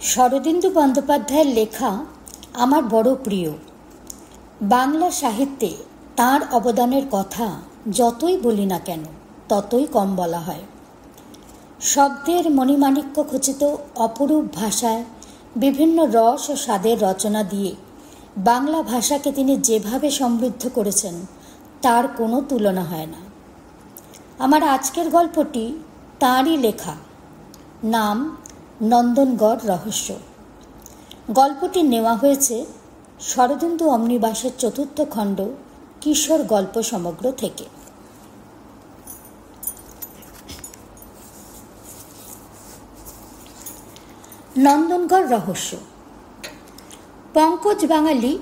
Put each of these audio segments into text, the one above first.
শরদিন্দু বন্দ্যোপাধ্যায়ের লেখা আমার বড় প্রিয়। বাংলা সাহিত্যে তাঁর অবদানের কথা যতই বলি না কেন ততই কম বলা হয়। শব্দের মণিমাণিক্য খচিত অপরূপ ভাষায় বিভিন্ন রস ও স্বাদের রচনা দিয়ে বাংলা ভাষাকে তিনি যেভাবে সমৃদ্ধ করেছেন তার কোনো তুলনা হয় না। আমার আজকের গল্পটি তাঁরই লেখা, নাম নন্দনগড় রহস্য। গল্পটি নেওয়া হয়েছে শরদিন্দু অমনিবাসের ৪র্থ খণ্ড কিশোর গল্প সমগ্র থেকে। নন্দনগড় রহস্য। পঙ্কজ বাঙালি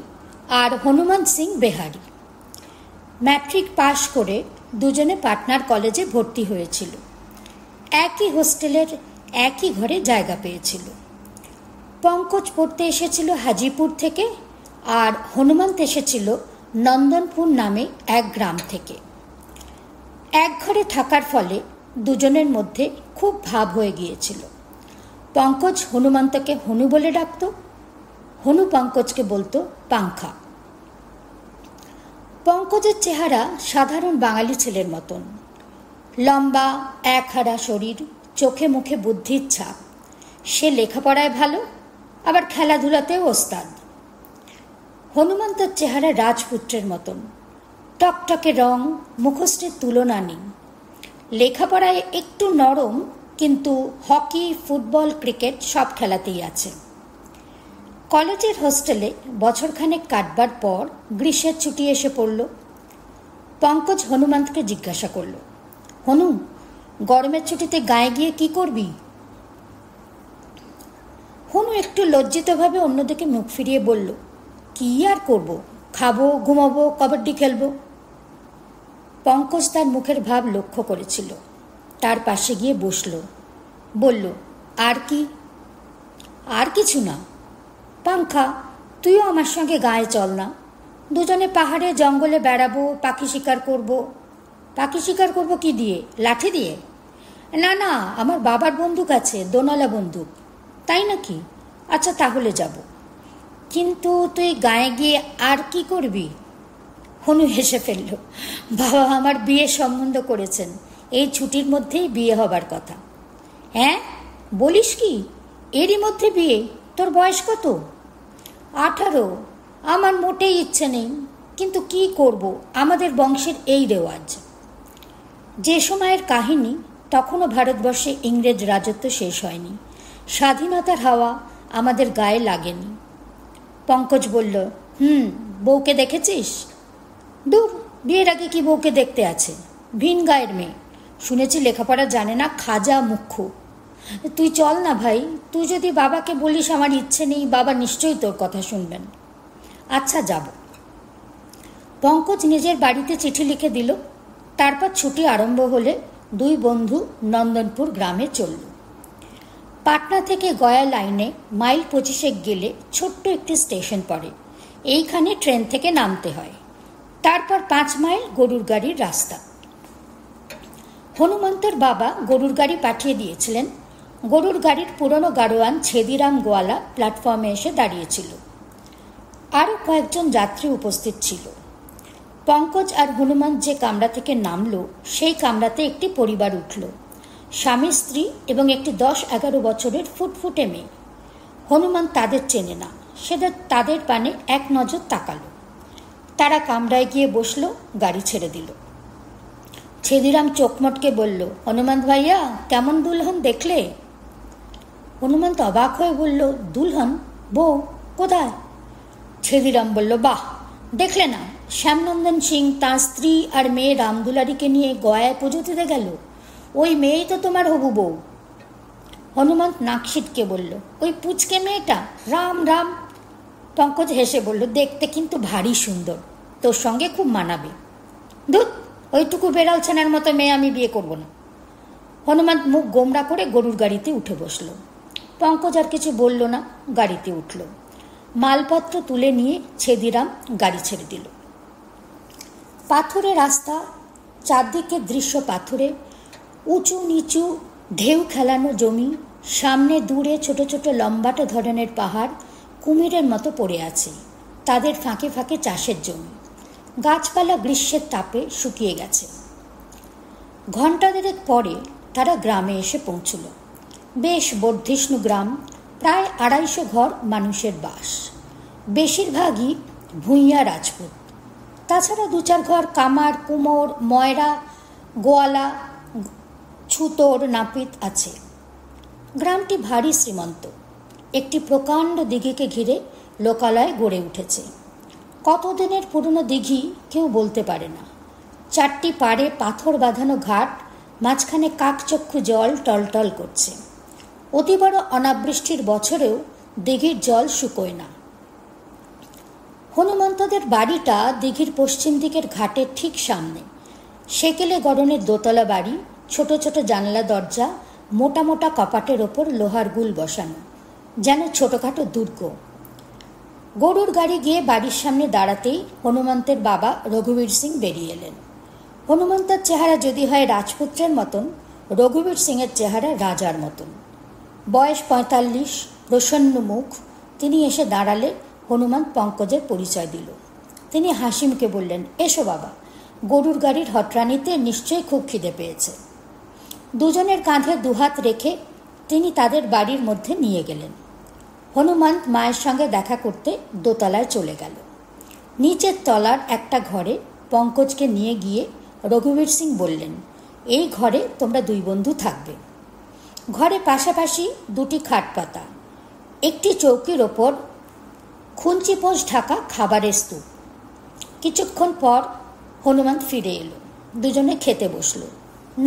আর হনুমান সিং বেহারি। ম্যাট্রিক পাশ করে দুজনে পাটনার কলেজে ভর্তি হয়েছিল। একই হোস্টেলের একই ঘরে জায়গা পেয়েছিল। পঙ্কজ পড়তে এসেছিল হাজিপুর থেকে আর হনুমন্ত এসেছিল নন্দনপুর নামে এক গ্রাম থেকে। এক ঘরে থাকার ফলে দুজনের মধ্যে খুব ভাব হয়ে গিয়েছিল। পঙ্কজ হনুমন্তকে হনু বলে ডাকত, হনু পঙ্কজকে বলতো পাংখা। পঙ্কজের চেহারা সাধারণ বাঙালি ছেলের মতন, লম্বা একহারা শরীর, চোখে মুখে বুদ্ধির ছাপ। সে লেখাপড়ায় ভালো, আবার খেলাধুলাতেও ওস্তাদ। হনুমন্তর চেহারা রাজপুত্রের মতন, টকটকে রং, মুখশ্রীর তুলনা নেই। লেখাপড়ায় একটু নরম, কিন্তু হকি, ফুটবল, ক্রিকেট সব খেলাতেই আছে। কলেজের হোস্টেলে বছরখানেক কাটবার পর গ্রীষ্মের ছুটি এসে পড়ল। পঙ্কজ হনুমন্তকে জিজ্ঞাসা করল, হনু, গরমের ছুটিতে গায়ে গিয়ে কি করবি? হনু একটু লজ্জিতভাবে অন্যদিকে মুখ ফিরিয়ে বলল, কি আর করব, খাবো, ঘুমাবো, কবাড্ডি খেলবো। পঙ্কজ তার মুখের ভাব লক্ষ্য করেছিল, তার পাশে গিয়ে বসল। বলল, আর কি? আর কিছু না। পাংখা, তুইও আমার সঙ্গে গায়ে চল না, দুজনে পাহাড়ে জঙ্গলে বেড়াবো, পাখি শিকার করব। পাখি শিকার করব কি দিয়ে? লাঠি দিয়ে? না না, আমার বাবার বন্দুক আছে, দোনালা বন্দুক। তাই নাকি? আচ্ছা, তাহলে যাব। কিন্তু তুই গায়ে গিয়ে আর কি করবি? হনু হেসে ফেলল। বাবা আমার বিয়ে সম্বন্ধ করেছেন, এই ছুটির মধ্যেই বিয়ে হবার কথা। হ্যাঁ, বলিস কি? এরই মধ্যে বিয়ে? তোর বয়স কত? 18। আমার মোটেই ইচ্ছে নেই, কিন্তু কি করব, আমাদের বংশের এই রেওয়াজ। যে সময়ের কাহিনী, তখনও ভারতবর্ষে ইংরেজ রাজত্ব শেষ হয়নি, স্বাধীনতার হাওয়া আমাদের গায়ে লাগেনি। পঙ্কজ বলল, বউকে দেখেছিস? দূর, বিয়ের আগে কি বউকে দেখতে আছে? ভিন গায়ের মেয়ে, শুনেছি লেখাপড়া জানে না, খাজা মুখ্য। তুই চল না ভাই, তুই যদি বাবাকে বলিস আমার ইচ্ছে নেই, বাবা নিশ্চয়ই তোর কথা শুনবেন। আচ্ছা, যাব। পঙ্কজ নিজের বাড়িতে চিঠি লিখে দিল। তারপর ছুটি আরম্ভ হলে দুই বন্ধু নন্দনপুর গ্রামে চলল। পাটনা থেকে গয়া লাইনে মাইল 25 গেলে ছোট্ট একটি স্টেশন পড়ে। এইখানে ট্রেন থেকে নামতে হয়। তারপর 5 মাইল গরুর গাড়ির রাস্তা। হনুমন্তর বাবা গরুর গাড়ি পাঠিয়ে দিয়েছিলেন। গরুর গাড়ির পুরনো গাড়োয়ান ছেদিরাম গোয়ালা প্ল্যাটফর্মে এসে দাঁড়িয়েছিল। আরও কয়েকজন যাত্রী উপস্থিত ছিল। পঙ্কজ আর হনুমন্ত যে কামরা থেকে নামল, সেই কামরাতে একটি পরিবার উঠল, স্বামী স্ত্রী এবং একটি 10-11 বছরের ফুটফুটে মেয়ে। হনুমন্ত তাদের চেনে না, সেটা তাদের পানে এক নজর তাকালো। তারা কামরায় গিয়ে বসল, গাড়ি ছেড়ে দিল। ছেদিরাম চোখ মটকে বলল, হনুমন্ত ভাইয়া, কেমন দুলহন দেখলে? হনুমন্ত অবাক হয়ে বলল, দুলহন? বউ কোথায়? ছেদিরাম বলল, বাহ, দেখলে না, শ্যামনন্দন সিং তাঁর স্ত্রী আর মেয়ে রামদুলারিকে নিয়ে গয়ায় পুজো দিতে গেল। ওই মেয়েই তো তোমার হবু বউ। হনুমন্ত নাক সিটকে বলল, ওই পুচকে মেয়েটা? রাম রাম। পঙ্কজ হেসে বলল, দেখতে কিন্তু ভারী সুন্দর, তোর সঙ্গে খুব মানাবে। ধুত, ওইটুকু বেড়াল ছানার মতো মেয়ে আমি বিয়ে করব না। হনুমন্ত মুখ গোমরা করে গরুর গাড়িতে উঠে বসল। পঙ্কজ আর কিছু বলল না, গাড়িতে উঠল। মালপত্র তুলে নিয়ে ছেদিরাম গাড়ি ছেড়ে দিল। পাথুরে রাস্তা, চারদিকে দৃশ্য পাথুরে, উঁচু নিচু ঢেউ খেলানো জমি, সামনে দূরে ছোট ছোট লম্বাটে ধরনের পাহাড় কুমিরের মতো পড়ে আছে। তাদের ফাঁকে ফাঁকে চাষের জমি। গাছপালা গ্রীষ্মের তাপে শুকিয়ে গেছে। ঘণ্টা দেড়েক পরে তারা গ্রামে এসে পৌঁছল। বেশ বর্ধিষ্ণু গ্রাম, প্রায় 250 ঘর মানুষের বাস। বেশিরভাগই ভূঁইয়া রাজপুত। তাছাড়া 2-4 ঘর কামার, কুমোর, ময়রা, গোয়ালা, ছুতোর, নাপিত আছে। গ্রামটি ভারী শ্রীমন্ত। একটি প্রকাণ্ড দিঘিকে ঘিরে লোকালয় গড়ে উঠেছে। কতদিনের পুরনো দিঘি কেউ বলতে পারে না। 4টি পাড়ে পাথর বাঁধানো ঘাট, মাঝখানে কাকচক্ষু জল টলটল করছে। অতি বড় অনাবৃষ্টির বছরেও দিঘির জল শুকোয় না। হনুমন্তদের বাড়িটা দিঘির পশ্চিম দিকের ঘাটের ঠিক সামনে। সেকেলে গড়নের দোতলা বাড়ি, ছোট ছোট জানলা দরজা, মোটা মোটা কপাটের ওপর লোহার গুল বসানো, যেন ছোটখাটো দুর্গ। গরুর গাড়ি গিয়ে বাড়ির সামনে দাঁড়াতেই হনুমন্তের বাবা রঘুবীর সিং বেরিয়ে এলেন। হনুমন্তের চেহারা যদি হয় রাজপুত্রের মতন, রঘুবীর সিংয়ের চেহারা রাজার মতন। বয়স 45, প্রসন্ন মুখ। তিনি এসে দাঁড়ালে হনুমন্ত পঙ্কজের পরিচয় দিল। তিনি হাসি মুখে বললেন, এসো বাবা, গরুর গাড়ির হটরানিতে নিশ্চয়ই খুব খিদে পেয়েছে। দুজনের কাঁধে দুহাত রেখে তিনি তাদের বাড়ির মধ্যে নিয়ে গেলেন। হনুমন্ত মায়ের সঙ্গে দেখা করতে দোতলায় চলে গেল। নিচের তলার একটা ঘরে পঙ্কজকে নিয়ে গিয়ে রঘুবীর সিং বললেন, এই ঘরে তোমরা 2 বন্ধু থাকবে। ঘরে পাশাপাশি 2টি খাট পাতা, একটি চৌকির ওপর খুঞ্চিপোষ ঢাকা খাবারের স্তূপ। কিছুক্ষণ পর হনুমন্ত ফিরে এলো। দুজনে খেতে বসলো।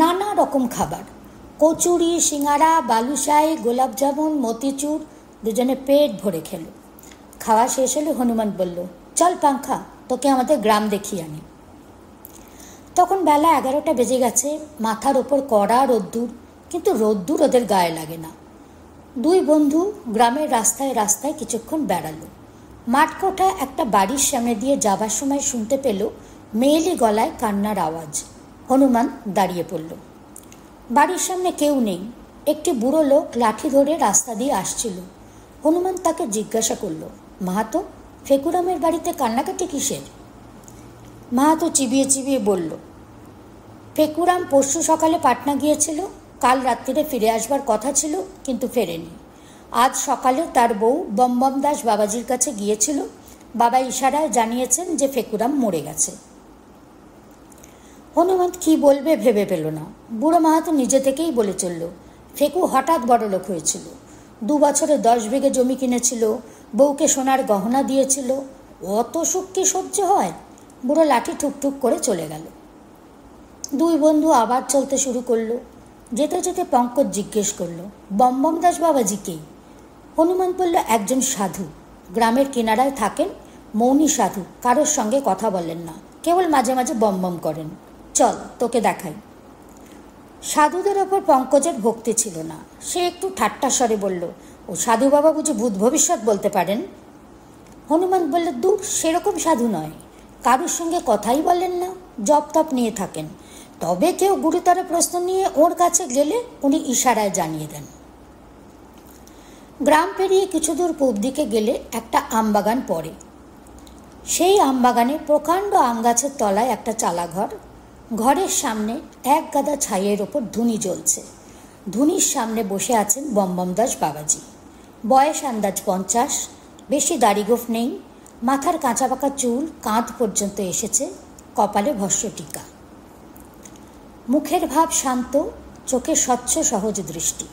নানা রকম খাবার, কচুরি, সিঙ্গারা, বালুশাই, গোলাপজামুন, মতিচুর। দুজনে পেট ভরে খেলো। খাওয়া শেষ হলে হনুমন্ত বলল, চল পাংখা, তোকে আমাদের গ্রাম দেখিয়ে আনি। তখন বেলা 11টা বেজে গেছে। মাথার ওপর কড়া রোদ্দুর, কিন্তু রোদ্দুর ওদের গায়ে লাগে না। 2 বন্ধু গ্রামের রাস্তায় রাস্তায় কিছুক্ষণ বেড়ালো। মাঠকোঠা একটা বাড়ির সামনে দিয়ে যাবার সময় শুনতে পেল মেয়েলি গলায় কান্নার আওয়াজ। হনুমান দাঁড়িয়ে পড়ল। বাড়ির সামনে কেউ নেই। একটি বুড়ো লোক লাঠি ধরে রাস্তা দিয়ে আসছিল। হনুমান তাকে জিজ্ঞাসা করল, মাহাতো, ফেকুরামের বাড়িতে কান্নাকাটি কিসের? মাহাতো চিবিয়ে চিবিয়ে বলল, ফেকুরাম পরশু সকালে পাটনা গিয়েছিল। কাল রাত্রিরে ফিরে আসবার কথা ছিল, কিন্তু ফেরেনি। আজ সকালে তার বউ বমবম দাস বাবাজির কাছে গিয়েছিল। বাবা ইশারায় জানিয়েছেন যে ফেকুরাম মরে গেছে। হনুমন্ত কি বলবে ভেবে পেল না। বুড়ো মাহাতো নিজে থেকেই বলে চলল, ফেকু হঠাৎ বড় লোক হয়েছিল। 2 বছরে 10 বিঘে জমি কিনেছিল, বউকে সোনার গহনা দিয়েছিল। অত সুখ কি সহ্য হয়? বুড়ো লাঠি ঠুকঠুক করে চলে গেল। 2 বন্ধু আবার চলতে শুরু করলো। যেতে যেতে পঙ্কজ জিজ্ঞেস করলো, বমবম দাস বাবাজি কে? হনুমন্ত বলল, একজন সাধু, গ্রামের কিনারায় থাকেন, মৌনী সাধু, কারোর সঙ্গে কথা বলেন না, কেবল মাঝে মাঝে বমবম করেন। চল তোকে দেখাই। সাধুদের ওপর পঙ্কজের ভক্তি ছিল না। সে একটু ঠাট্টা স্বরে বলল, ও সাধু বাবা বুঝি ভূত ভবিষ্যৎ বলতে পারেন? হনুমন্ত বলল, দূর, সেরকম সাধু নয়। কারোর সঙ্গে কথাই বলেন না, জপ তপ নিয়ে থাকেন। তবে কেউ গুরুতর প্রশ্ন নিয়ে ওর কাছে গেলে উনি ইশারায় জানিয়ে দেন। গ্রাম পেরিয়ে কিছু দূর পূব দিকে গেলে একটা আমবাগান পড়ে। সেই আমবাগানে প্রকাণ্ড আম গাছের তলায় একটা চালাঘর। ঘরের সামনে এক গাদা ছাইয়ের ওপর ধুনি জ্বলছে। ধুনির সামনে বসে আছেন বমবম দাস বাবাজি। বয়স আন্দাজ 50, বেশি দাড়িগোফ নেই। মাথার কাঁচা পাকা চুল কাঁধ পর্যন্ত এসেছে, কপালে ভস্য টিকা। মুখের ভাব শান্ত, চোখে স্বচ্ছ সহজ দৃষ্টি।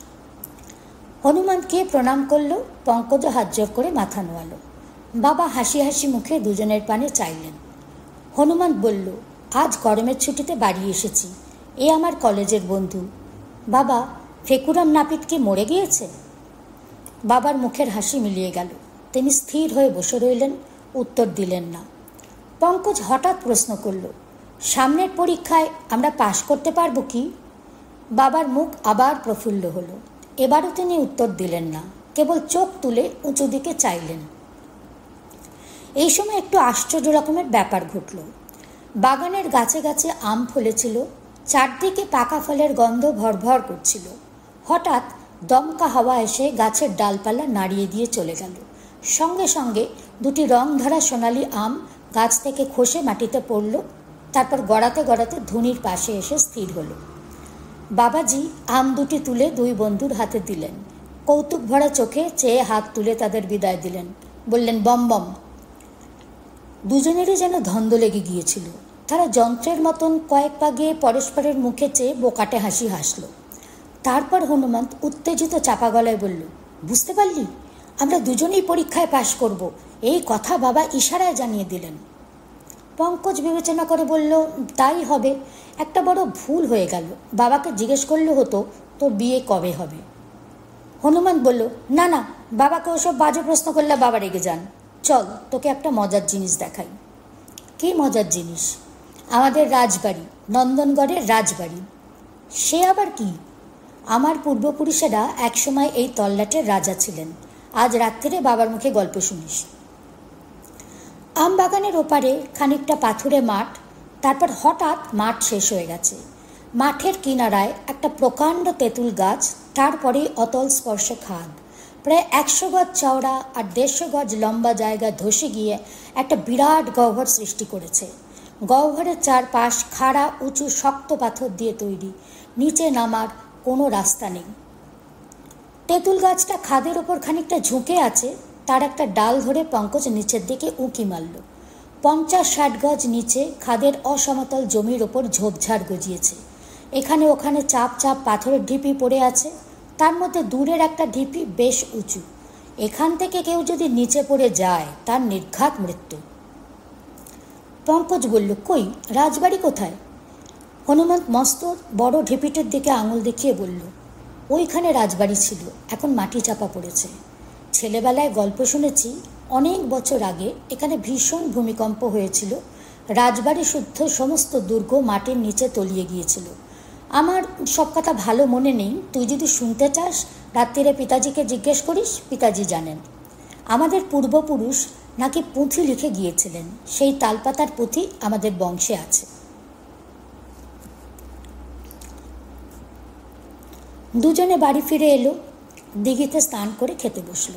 হনুমানকে প্রণাম করল। পঙ্কজ হাত জোর করে মাথা নোয়ালো। বাবা হাসি হাসি মুখে দুজনের পানে চাইলেন। হনুমান বলল, আজ গরমের ছুটিতে বাড়ি এসেছি। এ আমার কলেজের বন্ধু। বাবা, ফেকুরাম নাপিত কি মরে গিয়েছে? বাবার মুখের হাসি মিলিয়ে গেল। তিনি স্থির হয়ে বসে রইলেন, উত্তর দিলেন না। পঙ্কজ হঠাৎ প্রশ্ন করল, সামনের পরীক্ষায় আমরা পাশ করতে পারবো কি? বাবার মুখ আবার প্রফুল্ল হলো। এবারও তিনি উত্তর দিলেন না, কেবল চোখ তুলে উঁচু দিকে চাইলেন। এই সময় একটু আশ্চর্য রকমের ব্যাপার ঘটল। বাগানের গাছে গাছে আম ফলেছিল, চারদিকে পাকা ফলের গন্ধ ভরভর করছিল। হঠাৎ দমকা হাওয়া এসে গাছের ডালপালা নাড়িয়ে দিয়ে চলে গেল। সঙ্গে সঙ্গে দুটি রং ধরা সোনালি আম গাছ থেকে খসে মাটিতে পড়ল। তারপর গড়াতে গড়াতে ধুনির পাশে এসে স্থির হলো। বাবাজি আম দুটি তুলে দুই বন্ধুর হাতে দিলেন। কৌতুক ভরা চোখে চেয়ে হাত তুলে তাদের বিদায় দিলেন। বললেন, বম বম। দুজনেরই যেন ধন্দ লেগে গিয়েছিল। তারা যন্ত্রের মতন কয়েক পা গিয়ে পরস্পরের মুখে চেয়ে বোকাটে হাসি হাসল। তারপর হনুমন্ত উত্তেজিত চাপা গলায় বলল, বুঝতে পারলি, আমরা দুজনেই পরীক্ষায় পাশ করব, এই কথা বাবা ইশারায় জানিয়ে দিলেন। পঙ্কজ বিবেচনা করে বলল, তাই হবে। একটা বড় ভুল হয়ে গেল। বাবাকে জিজ্ঞেস করলে হতো তোর বিয়ে কবে হবে। হনুমন্ত বলল, না না, বাবাকে ওসব বাজে প্রশ্ন করলে বাবা রেগে যান। চল, তোকে একটা মজার জিনিস দেখাই। কি মজার জিনিস? আমাদের রাজবাড়ি, নন্দনগড়ের রাজবাড়ি। সে আবার কি? আমার পূর্বপুরুষেরা একসময় এই তল্লাটের রাজা ছিলেন। আজ রাত্রিরে বাবার মুখে গল্প শুনিস। আম বাগানের ওপারে খানিকটা পাথুরে মাঠ। তারপর হঠাৎ মাঠ শেষ হয়ে গেছে। মাঠের কিনারায় একটা প্রকাণ্ড তেঁতুল গাছ, তারপরেই অতল স্পর্শে খাদ। প্রায় 100 গজ চওড়া আর 150 গজ লম্বা জায়গা ধসে গিয়ে একটা বিরাট গহ্বর সৃষ্টি করেছে। গহ্বরের চারপাশ খাড়া উঁচু শক্ত পাথর দিয়ে তৈরি। নিচে নামার কোনো রাস্তা নেই। তেঁতুল গাছটা খাদের ওপর খানিকটা ঝুঁকে আছে। তার একটা ডাল ধরে পঙ্কজ নিচের দিকে উঁকি মারল। 50-60 গজ নিচে খাদের অসমতল জমির ওপর ঝোপঝাড় গজিয়েছে। এখানে ওখানে চাপ চাপ পাথরের ঢিপি পড়ে আছে। তার মধ্যে দূরের একটা ঢিপি বেশ উঁচু। এখান থেকে কেউ যদি নিচে পড়ে যায় তার নির্ঘাত মৃত্যু। পঙ্কজ বলল, কই, রাজবাড়ি কোথায়? হনুমন্ত মস্ত বড় ঢিপিটির দিকে আঙুল দেখিয়ে বলল, ওইখানে রাজবাড়ি ছিল, এখন মাটি চাপা পড়েছে। ছেলেবেলায় গল্প শুনেছি, অনেক বছর আগে এখানে ভীষণ ভূমিকম্প হয়েছিল। রাজবাড়ি শুদ্ধ সমস্ত দুর্গ মাটির নিচে তলিয়ে গিয়েছিল। আমার সব কথা ভালো মনে নেই। তুই যদি শুনতে চাস রাত্রিরে পিতাজিকে জিজ্ঞেস করিস, পিতাজি জানেন। আমাদের পূর্বপুরুষ নাকি পুঁথি লিখে গিয়েছিলেন। সেই তালপাতার পুঁথি আমাদের বংশে আছে। দুজনে বাড়ি ফিরে এলো। দিঘিতে স্নান করে খেতে বসল।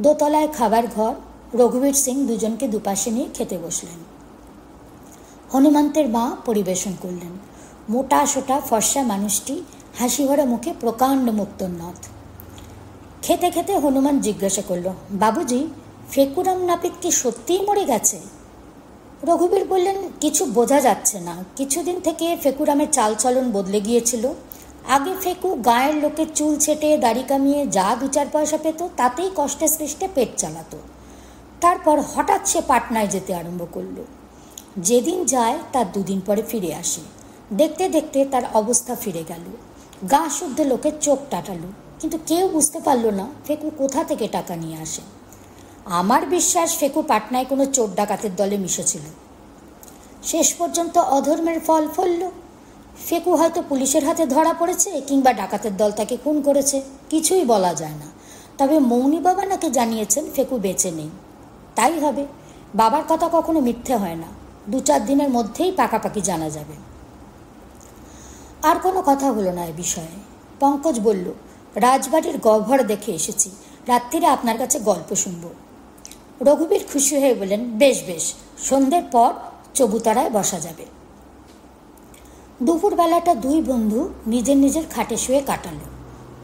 দোতলায় খাবার ঘর। রঘুবীর সিং দুজনকে দুপাশে নিয়ে খেতে বসলেন। হনুমন্তের মা পরিবেশন করলেন। মোটা সোটা ফর্সা মানুষটি হাসি ভরা মুখে প্রকাণ্ড মুক্তোর নথ। খেতে খেতে হনুমান জিজ্ঞাসা করল, বাবুজি, ফেকুরাম নাপিত কি সত্যিই মরে গেছে? রঘুবীর বললেন, কিছু বোঝা যাচ্ছে না। কিছুদিন থেকে ফেকুরামের চালচলন বদলে গিয়েছিল। আগে ফেকু গায়ের লোকের চুল ছেটে দাড়ি কামিয়ে যা 2-4 পয়সা পেত তাতেই কষ্টে সৃষ্টে পেট চালাতো। তারপর হঠাৎ সে পাটনায় যেতে আরম্ভ করলো। যেদিন যায় তার 2 দিন পরে ফিরে আসে। দেখতে দেখতে তার অবস্থা ফিরে গেল। গা শুদ্ধ লোকের চোখ টাটালো, কিন্তু কেউ বুঝতে পারল না ফেকু কোথা থেকে টাকা নিয়ে আসে। আমার বিশ্বাস ফেকু পাটনায় কোনো চোর ডাকাতের দলে মিশেছিল। শেষ পর্যন্ত অধর্মের ফল ফলল। ফেকু হয়তো পুলিশের হাতে ধরা পড়েছে, কিংবা ডাকাতের দল তাকে খুন করেছে, কিছুই বলা যায় না। তবে মৌনী বাবা নাকি জানিয়েছেন ফেকু বেঁচে নেই। তাই হবে, বাবার কথা কখনো মিথ্যে হয় না। 2-4 দিনের মধ্যেই পাকাপাকি জানা যাবে। আর কোনো কথা হলো না এ বিষয়ে। পঙ্কজ বলল, রাজবাড়ির গহ্বর দেখে এসেছি, রাত্রিরে আপনার কাছে গল্প শুনব। রঘুবীর খুশি হয়ে বললেন, বেশ বেশ, সন্ধ্যের পর চবুতরায় বসা যাবে। দুপুরবেলাটা 2 বন্ধু নিজের নিজের খাটে শুয়ে কাটালো।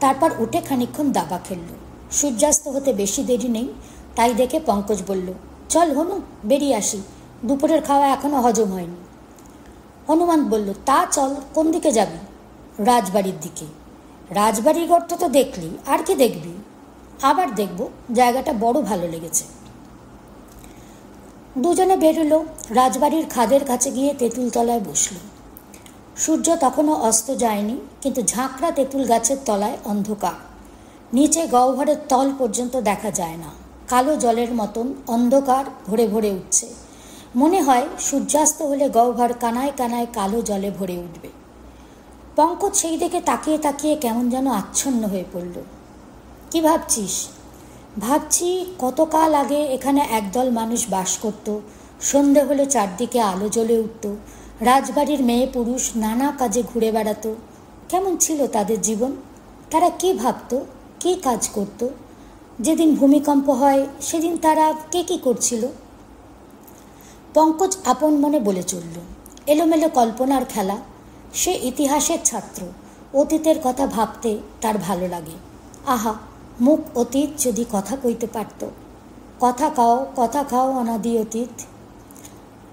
তারপর উঠে খানিকক্ষণ দাবা খেলল। সূর্যাস্ত হতে বেশি দেরি নেই। তাই দেখে পঙ্কজ বলল, চল হনু, বেরিয়ে আসি, দুপুরের খাওয়া এখনো হজম হয়নি। হনুমন্ত বলল, তা চল, কোন দিকে যাবি? রাজবাড়ির দিকে। রাজবাড়ির গর্ত তো দেখলি, আর কি দেখবি? আবার দেখব, জায়গাটা বড় ভালো লেগেছে। দুজনে বেরোলো। রাজবাড়ির খাদের কাছে গিয়ে তেঁতুল তলায় বসল। সূর্য তখনও অস্ত যায়নি, কিন্তু ঝাঁকড়া তেঁতুল গাছের তলায় অন্ধকার। নিচে গহ্বরের তল পর্যন্ত দেখা যায় না। কালো জলের মতন অন্ধকার ভরে ভরে উঠছে। মনে হয় সূর্যাস্ত হলে গহ্বর কানায় কানায় কালো জলে ভরে উঠবে। পঙ্কজ সেই দিকে তাকিয়ে তাকিয়ে কেমন যেন আচ্ছন্ন হয়ে পড়ল। কি ভাবছিস? ভাবছি কতকাল আগে এখানে একদল মানুষ বাস করত। সন্ধে হলে চারদিকে আলো জ্বলে উঠত। রাজবাড়ির মেয়ে পুরুষ নানা কাজে ঘুরে বেড়াতো। কেমন ছিল তাদের জীবন? তারা কি ভাবত, কি কাজ করত? যেদিন ভূমিকম্প হয় সেদিন তারা কে কী করছিল? পঙ্কজ আপন মনে বলে চলল, এলোমেলো কল্পনার খেলা। সে ইতিহাসের ছাত্র, অতীতের কথা ভাবতে তার ভালো লাগে। আহা, মুখ অতীত যদি কথা কইতে পারত। কথা খাও অনাদি অতীত।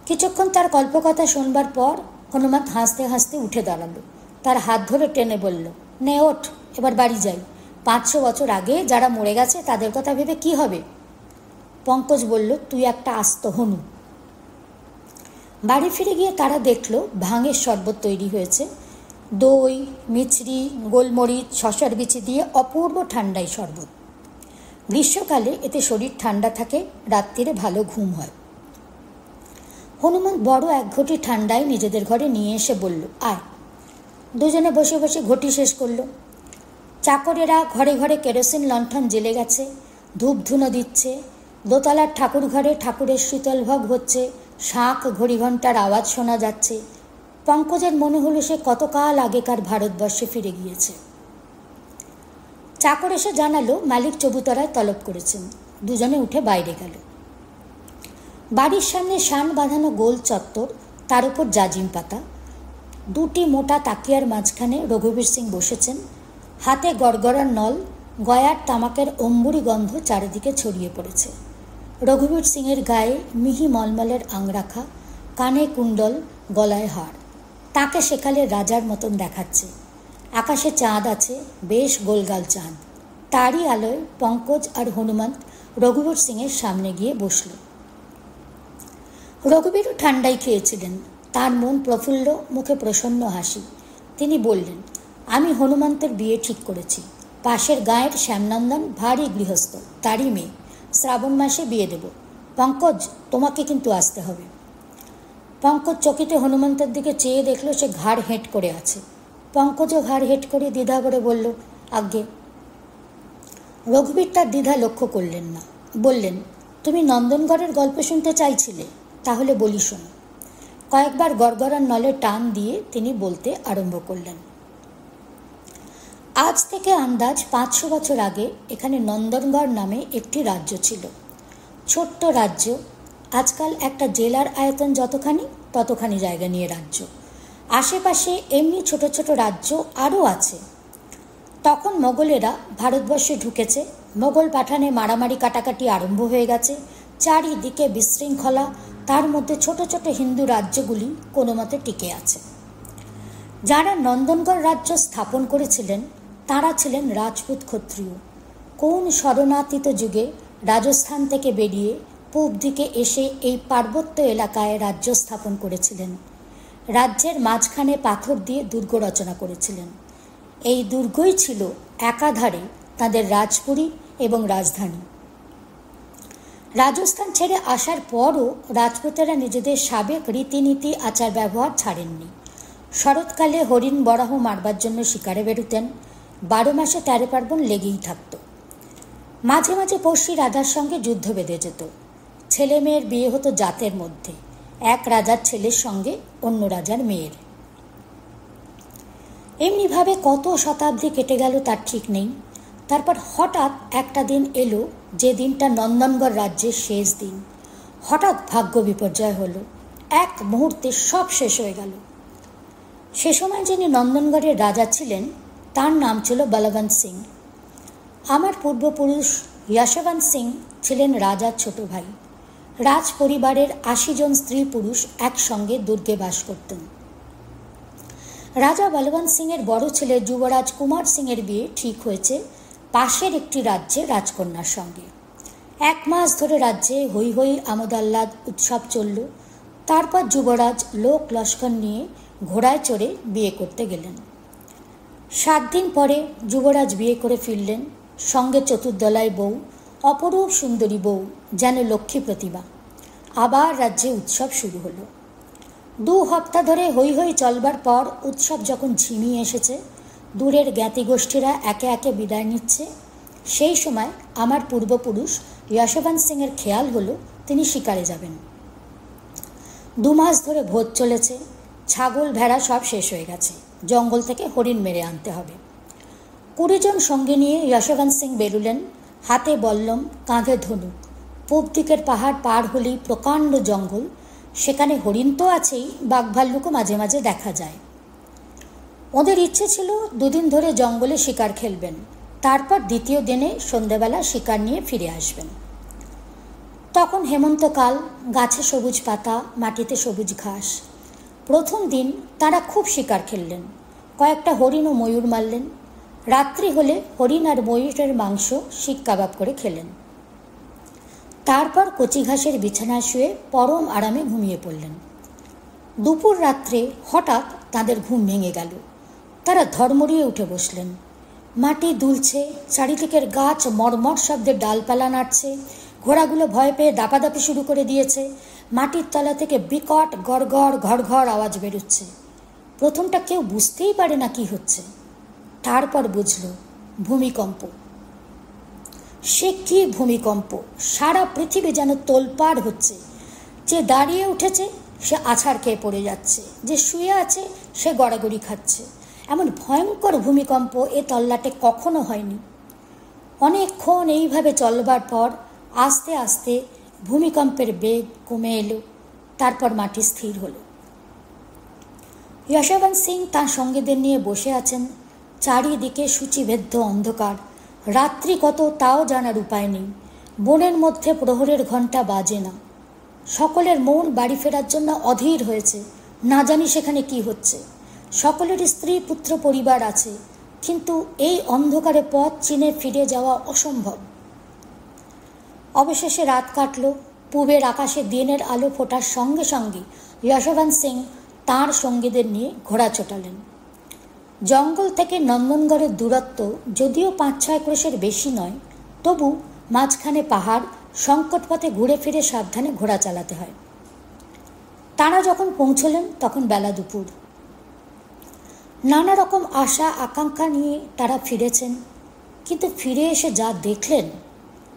কিছুক্ষণ তার কল্পকথা শুনবার পর হনুমান হাসতে হাসতে উঠে দাঁড়ালো। তার হাত ধরে টেনে বলল, নে ওঠ, এবার বাড়ি যাই। 500 বছর আগে যারা মরে গেছে তাদের কথা ভেবে কি হবে? পঙ্কজ বলল, তুই একটা আস্ত হনু। বাড়ি ফিরে গিয়ে তারা দেখল ভাঙের শরবত তৈরি হয়েছে। দই, মিছরি, গোলমরিচ, শশার বিচি দিয়ে অপূর্ব ঠান্ডাই শরবত। গ্রীষ্মকালে এতে শরীর ঠান্ডা থাকে, রাত্রিরে ভালো ঘুম হয়। হনুমান বড় এক ঘটি ঠান্ডায় নিজেদের ঘরে নিয়ে এসে বলল, আয়। দুজনে বসে বসে ঘটি শেষ করল। চাকরেরা ঘরে ঘরে কেরোসিন লণ্ঠন জ্বেলে গেছে, ধূপ ধুনো দিচ্ছে। দোতলার ঠাকুর ঘরে ঠাকুরের শীতলভোগ হচ্ছে, শাঁখ ঘড়িঘণ্টার আওয়াজ শোনা যাচ্ছে। পঙ্কজের মনে হলো সে কতকাল আগেকার ভারতবর্ষে ফিরে গিয়েছে। চাকর এসে জানালো মালিক চবুতরায় তলব করেছেন। দুজনে উঠে বাইরে গেল। বাড়ির সামনে শান বাঁধানো গোল চত্বর, তার উপর জাজিম পাতা। দুটি মোটা তাকিয়ার মাঝখানে রঘুবীর সিং বসেছেন। হাতে গড়গড়ার নল, গয়ার তামাকের অম্বুরি গন্ধ চারিদিকে ছড়িয়ে পড়েছে। রঘুবীর সিংয়ের গায়ে মিহি মলমলের আংরাখা, কানে কুণ্ডল, গলায় হার। তাকে সেকালে রাজার মতন দেখাচ্ছে। আকাশে চাঁদ আছে, বেশ গোলগাল চাঁদ। তারই আলোয় পঙ্কজ আর হনুমান রঘুবীর সিংয়ের সামনে গিয়ে বসল। রঘুবীরও ঠান্ডাই খেয়েছিলেন। তার মন প্রফুল্ল, মুখে প্রসন্ন হাসি। তিনি বললেন, আমি হনুমন্তের বিয়ে ঠিক করেছি। পাশের গাঁয়ের শ্যামনন্দন ভারী গৃহস্থ, তারই মেয়ে। শ্রাবণ মাসে বিয়ে দেব। পঙ্কজ, তোমাকে কিন্তু আসতে হবে। পঙ্কজ চকিতে হনুমন্তের দিকে চেয়ে দেখল সে ঘাড় হেঁট করে আছে। পঙ্কজও ঘাড় হেঁট করে দ্বিধা করে বলল, আজ্ঞে। রঘুবীর তার দ্বিধা লক্ষ্য করলেন না। বললেন, তুমি নন্দনগড়ের গল্প শুনতে চাইছিলে? তাহলে বলি শোনো। কয়েকবার গড়গড়ার নলে টান দিয়ে তিনি বলতে আরম্ভ করলেন। আজ থেকে আন্দাজ 500 বছর আগে এখানে নন্দনগড় নামে একটি রাজ্য ছিল। ছোট্ট রাজ্য, আজকাল একটা জেলার আয়তন যতখানি, ততখানি জায়গা নিয়ে রাজ্য। আশেপাশে এমনি ছোট ছোট রাজ্য আরও আছে। তখন মোগলেরা ভারতবর্ষে ঢুকেছে। মোগল পাঠানে মারামারি কাটাকাটি আরম্ভ হয়ে গেছে। চারিদিকে বিশৃঙ্খলা। তার মধ্যে ছোট ছোট হিন্দু রাজ্যগুলি কোনো মতে টিকে আছে। যারা নন্দনগড় রাজ্য স্থাপন করেছিলেন তারা ছিলেন রাজপুত ক্ষত্রিয়। কোন শরণাতীত যুগে রাজস্থান থেকে বেরিয়ে পূব দিকে এসে এই পার্বত্য এলাকায় রাজ্য স্থাপন করেছিলেন। রাজ্যের মাঝখানে পাথর দিয়ে দুর্গ রচনা করেছিলেন। এই দুর্গই ছিল একাধারে তাদের রাজপুরী এবং রাজধানী। রাজস্থান ছেড়ে আসার পরও রাজপুতেরা নিজেদের সাবেক রীতিনীতি আচার ব্যবহার ছাড়েননি। শরৎকালে হরিণ বরাহ মারবার জন্য শিকারে বেরোতেন। 12 মাসে 13 পার্বণ লেগেই থাকত। মাঝে মাঝে পড়শি রাজার সঙ্গে যুদ্ধ বেঁধে যেত। ছেলে মেয়ের বিয়ে হতো জাতের মধ্যে, এক রাজার ছেলের সঙ্গে অন্য রাজার মেয়ের। এমনিভাবে কত শতাব্দী কেটে গেল তার ঠিক নেই। তারপর হঠাৎ একটা দিন এলো, যে দিনটা নন্দনগড় রাজ্যের শেষ দিন। হঠাৎ ভাগ্য বিপর্যয় হলো। এক মুহূর্তে সব শেষ হয়ে গেল। সে সময় যিনি নন্দনগড়ের রাজা ছিলেন তার নাম ছিল বলবন্ত সিং। আমার পূর্বপুরুষ যশবন্ত সিং ছিলেন রাজার ছোট ভাই। রাজ পরিবারের 80 জন স্ত্রী পুরুষ একসঙ্গে দুর্গে বাস করতেন। রাজা বলবন্ত সিংয়ের বড় ছেলে যুবরাজ কুমার সিংয়ের বিয়ে ঠিক হয়েছে পাশের একটি রাজ্যে রাজকন্যার সঙ্গে। 1 মাস ধরে রাজ্যে হৈ হৈ আমোদ আহ্লাদ উৎসব চলল। তারপর যুবরাজ লোক লস্কর নিয়ে ঘোড়ায় চড়ে বিয়ে করতে গেলেন। 7 দিন পরে যুবরাজ বিয়ে করে ফিরলেন। সঙ্গে চতুর্দলায় বউ, অপরূপ সুন্দরী বউ, যেন লক্ষ্মী প্রতিমা। আবার রাজ্যে উৎসব শুরু হলো। 2 সপ্তাহ ধরে হৈ হৈ চলবার পর উৎসব যখন ঝিমিয়ে এসেছে, দূরের জ্ঞাতি গোষ্ঠীরা একে একে বিদায় নিচ্ছে, সেই সময় আমার পূর্বপুরুষ যশবন্ত সিংয়ের খেয়াল হলো তিনি শিকারে যাবেন। 2 মাস ধরে ভোজ চলেছে। ছাগল ভেড়া সব শেষ হয়ে গেছে। জঙ্গল থেকে হরিণ মেরে আনতে হবে। 20 জন সঙ্গে নিয়ে যশবন্ত সিং বেরুলেন, হাতে বল্লম, কাঁধে ধনুক। পূব দিকের পাহাড় পার হলেই প্রকাণ্ড জঙ্গল, সেখানে হরিণ তো আছেই, বাঘভাল্লুকও মাঝে মাঝে দেখা যায়। ওদের ইচ্ছে ছিল 2 দিন ধরে জঙ্গলে শিকার খেলবেন, তারপর দ্বিতীয় দিনে সন্ধেবেলা শিকার নিয়ে ফিরে আসবেন। তখন হেমন্তকাল, গাছে সবুজ পাতা, মাটিতে সবুজ ঘাস। প্রথম দিন তারা খুব শিকার খেললেন, কয়েকটা হরিণ ও ময়ূর মারলেন। রাত্রি হলে হরিণ আর ময়ূরের মাংস শিক কাবাব করে খেলেন। তারপর কচি ঘাসের বিছানায় শুয়ে পরম আরামে ঘুমিয়ে পড়লেন। দুপুর রাত্রে হঠাৎ তাদের ঘুম ভেঙে গেল। তারা ধর্মড়িয়ে উঠে বসলেন। মাটি দুলছে, চারিদিকের গাছ মর্মর শব্দে ডালপালা নাড়ছে, ঘোড়াগুলো ভয় পেয়ে দাপাদাপি শুরু করে দিয়েছে। মাটির তলা থেকে বিকট গড়গড় ঘড়ঘড় আওয়াজ বেরোচ্ছে। প্রথমটা কেউ বুঝতেই পারে না কি হচ্ছে, তারপর বুঝল ভূমিকম্প। সে কি ভূমিকম্প! সারা পৃথিবী যেন তোলপাড় হচ্ছে। যে দাঁড়িয়ে উঠেছে সে আছাড় খেয়ে পড়ে যাচ্ছে, যে শুয়ে আছে সে গড়াগড়ি খাচ্ছে। এমন ভয়ঙ্কর ভূমিকম্প এ তল্লাটে কখনো হয়নি। অনেকক্ষণ এইভাবে চলবার পর আস্তে আস্তে ভূমিকম্পের বেগ কমে এলো, তারপর মাটি স্থির হলো। যশবন্ত সিং তাঁর সঙ্গীদের নিয়ে বসে আছেন। চারিদিকে সূচিভেদ্য অন্ধকার, রাত্রি কত তাও জানার উপায় নেই। বনের মধ্যে প্রহরের ঘণ্টা বাজে না। সকলের মন বাড়ি ফেরার জন্য অধীর হয়েছে, না জানি সেখানে কি হচ্ছে। সকলের স্ত্রী পুত্র পরিবার আছে, কিন্তু এই অন্ধকারে পথ চিনে ফিরে যাওয়া অসম্ভব। অবশেষে রাত কাটল। পূবের আকাশে দিনের আলো ফোটার সঙ্গে সঙ্গে যশবন্ত সিং তাঁর সঙ্গীদের নিয়ে ঘোড়া ছোটালেন। জঙ্গল থেকে নন্দনগড়ের দূরত্ব যদিও 5-6 ক্রোশের বেশি নয়, তবু মাঝখানে পাহাড়, সংকট পথে ঘুরে ফিরে সাবধানে ঘোড়া চালাতে হয়। তাঁরা যখন পৌঁছলেন তখন বেলা দুপুর। নানা রকম আশা আকাঙ্ক্ষা নিয়ে তারা ফিরেছেন, কিন্তু ফিরে এসে যা দেখলেন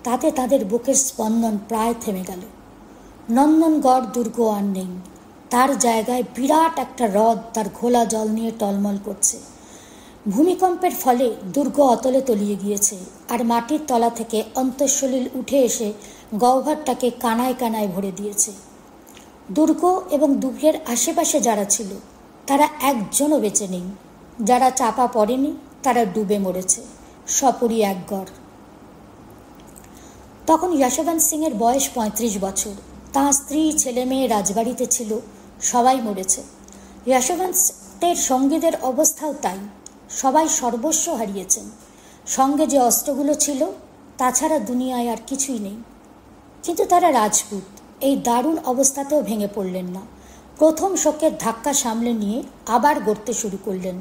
তাতে তাদের বুকের স্পন্দন প্রায় থেমে গেল। নন্দনগড় দুর্গ আর নেই, তার জায়গায় বিরাট একটা হ্রদ তার ঘোলা জল নিয়ে টলমল করছে। ভূমিকম্পের ফলে দুর্গ অতলে তলিয়ে গিয়েছে, আর মাটির তলা থেকে অন্তঃসলিল উঠে এসে গহ্বরটাকে কানায় কানায় ভরে দিয়েছে। দুর্গ এবং দুর্গের আশেপাশে যারা ছিল তারা একজনও বেঁচে নেই। যারা চাপা পড়েনি তারা ডুবে মরেছে, সপরি এক গড়। তখন যশবন্ত সিংয়ের বয়স 35 বছর। তাঁর স্ত্রী, ছেলে মেয়ে রাজবাড়িতে ছিল, সবাই মরেছে। যশবন্তের সঙ্গীদের অবস্থাও তাই, সবাই সর্বস্ব হারিয়েছেন। সঙ্গে যে অস্ত্রগুলো ছিল তাছাড়া দুনিয়ায় আর কিছুই নেই। কিন্তু তারা রাজপুত, এই দারুণ অবস্থাতেও ভেঙে পড়লেন না। প্রথম শোকের ধাক্কা সামলে নিয়ে আবার গড়তে শুরু করলেন।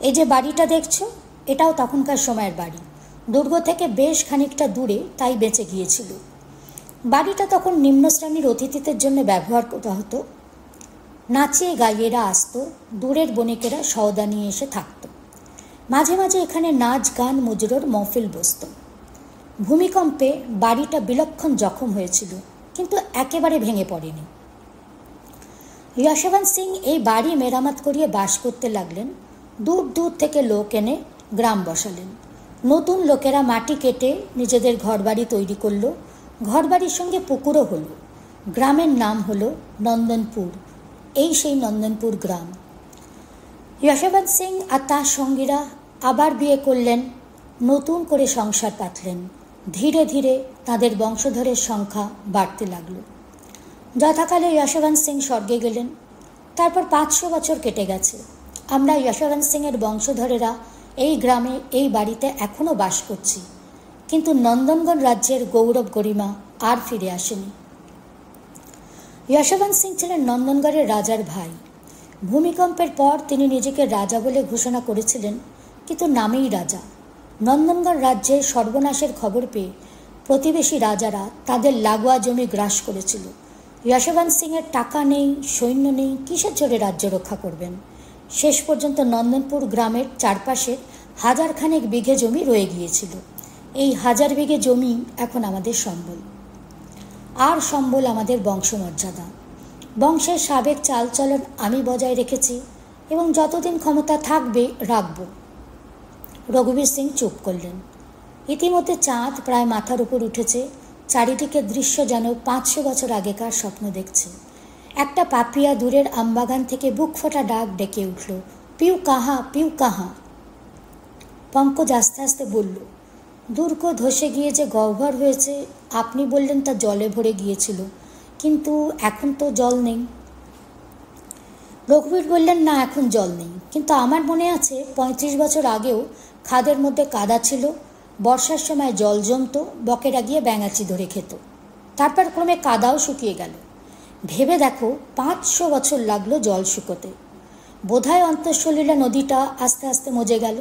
এই যে বাড়িটা দেখছো, এটাও তখনকার সময়ের বাড়ি। দুর্গ থেকে বেশ খানিকটা দূরে, তাই বেঁচে গিয়েছিল। বাড়িটা তখন নিম্ন শ্রেণীর অতিথিদের জন্য ব্যবহার করা হতো। নাচিয়ে গাইয়েরা আসতো, দূরের বণিকেরা সওদা নিয়ে এসে থাকত। মাঝে মাঝে এখানে নাচ গান মুজরোর মহফিল বসত। ভূমিকম্পে বাড়িটা বিলক্ষণ জখম হয়েছিল, কিন্তু একেবারে ভেঙে পড়েনি। যশবন্ত সিং এই বাড়ি মেরামত করিয়ে বাস করতে লাগলেন। দূর দূর থেকে লোক এনে গ্রাম বসালেন। নতুন লোকেরা মাটি কেটে নিজেদের ঘরবাড়ি তৈরি করল। ঘরবাড়ির সঙ্গে পুকুরও হলো। গ্রামের নাম হলো নন্দনপুর। এই সেই নন্দনপুর গ্রাম। যশবন্ত সিং আর তার সঙ্গীরা আবার বিয়ে করলেন, নতুন করে সংসার পাতলেন। ধীরে ধীরে তাদের বংশধরের সংখ্যা বাড়তে লাগল। যথাকালে যশবন্ত সিং স্বর্গে গেলেন। তারপর 500 বছর কেটে গেছে। আমরা যশবন্ত সিংয়ের বংশধরেরা এই গ্রামে, এই বাড়িতে এখনও বাস করছি, কিন্তু নন্দনগড় রাজ্যের গৌরব গরিমা আর ফিরে আসেনি। যশবন্ত সিং ছিলেন নন্দনগড়ের রাজার ভাই। ভূমিকম্পের পর তিনি নিজেকে রাজা বলে ঘোষণা করেছিলেন, কিন্তু নামেই রাজা। নন্দনগড় রাজ্যের সর্বনাশের খবর পেয়ে প্রতিবেশী রাজারা তাদের লাগোয়া জমি গ্রাস করেছিল। যশবন্ত সিংয়ের টাকা নেই, সৈন্য নেই, কিসের জোরে রাজ্য রক্ষা করবেন। শেষ পর্যন্ত নন্দনপুর গ্রামের চারপাশে 1000 খানেক বিঘে জমি রয়ে গিয়েছিল। এই 1000 বিঘে জমি এখন আমাদের সম্বল। আর সম্বল আমাদের বংশমর্যাদা। বংশের সাবেক চালচলন আমি বজায় রেখেছি এবং যতদিন ক্ষমতা থাকবে রাখব। রঘুবীর সিং চুপ করলেন। ইতিমধ্যে চাঁদ প্রায় মাথার উপর উঠেছে। চারিদিকে দৃশ্য যেন 500 বছর আগেকার স্বপ্ন দেখছে। একটা পাপিয়া দূরের আমবাগান থেকে বুক ফোটা ডাক ডেকে উঠল, পিউ কাহা, পিউ কাহা। পঙ্কজ আস্তে আস্তে বলল, দুর্গ ধসে গিয়ে যে গহ্বর হয়েছে আপনি বললেন তা জলে ভরে গিয়েছিল, কিন্তু এখন তো জল নেই। রঘুবীর বললেন, না এখন জল নেই, কিন্তু আমার মনে আছে 35 বছর আগেও খাদের মধ্যে কাদা ছিল। বর্ষার সময় জল জমত, বকেরা গিয়ে ব্যাঙাচি ধরে খেত। তারপর ক্রমে কাদাও শুকিয়ে গেল। ভেবে দেখো 500 বছর লাগলো জল শুকোতে। বোধহয় অন্তঃসলীলা নদীটা আস্তে আস্তে মজে গেল।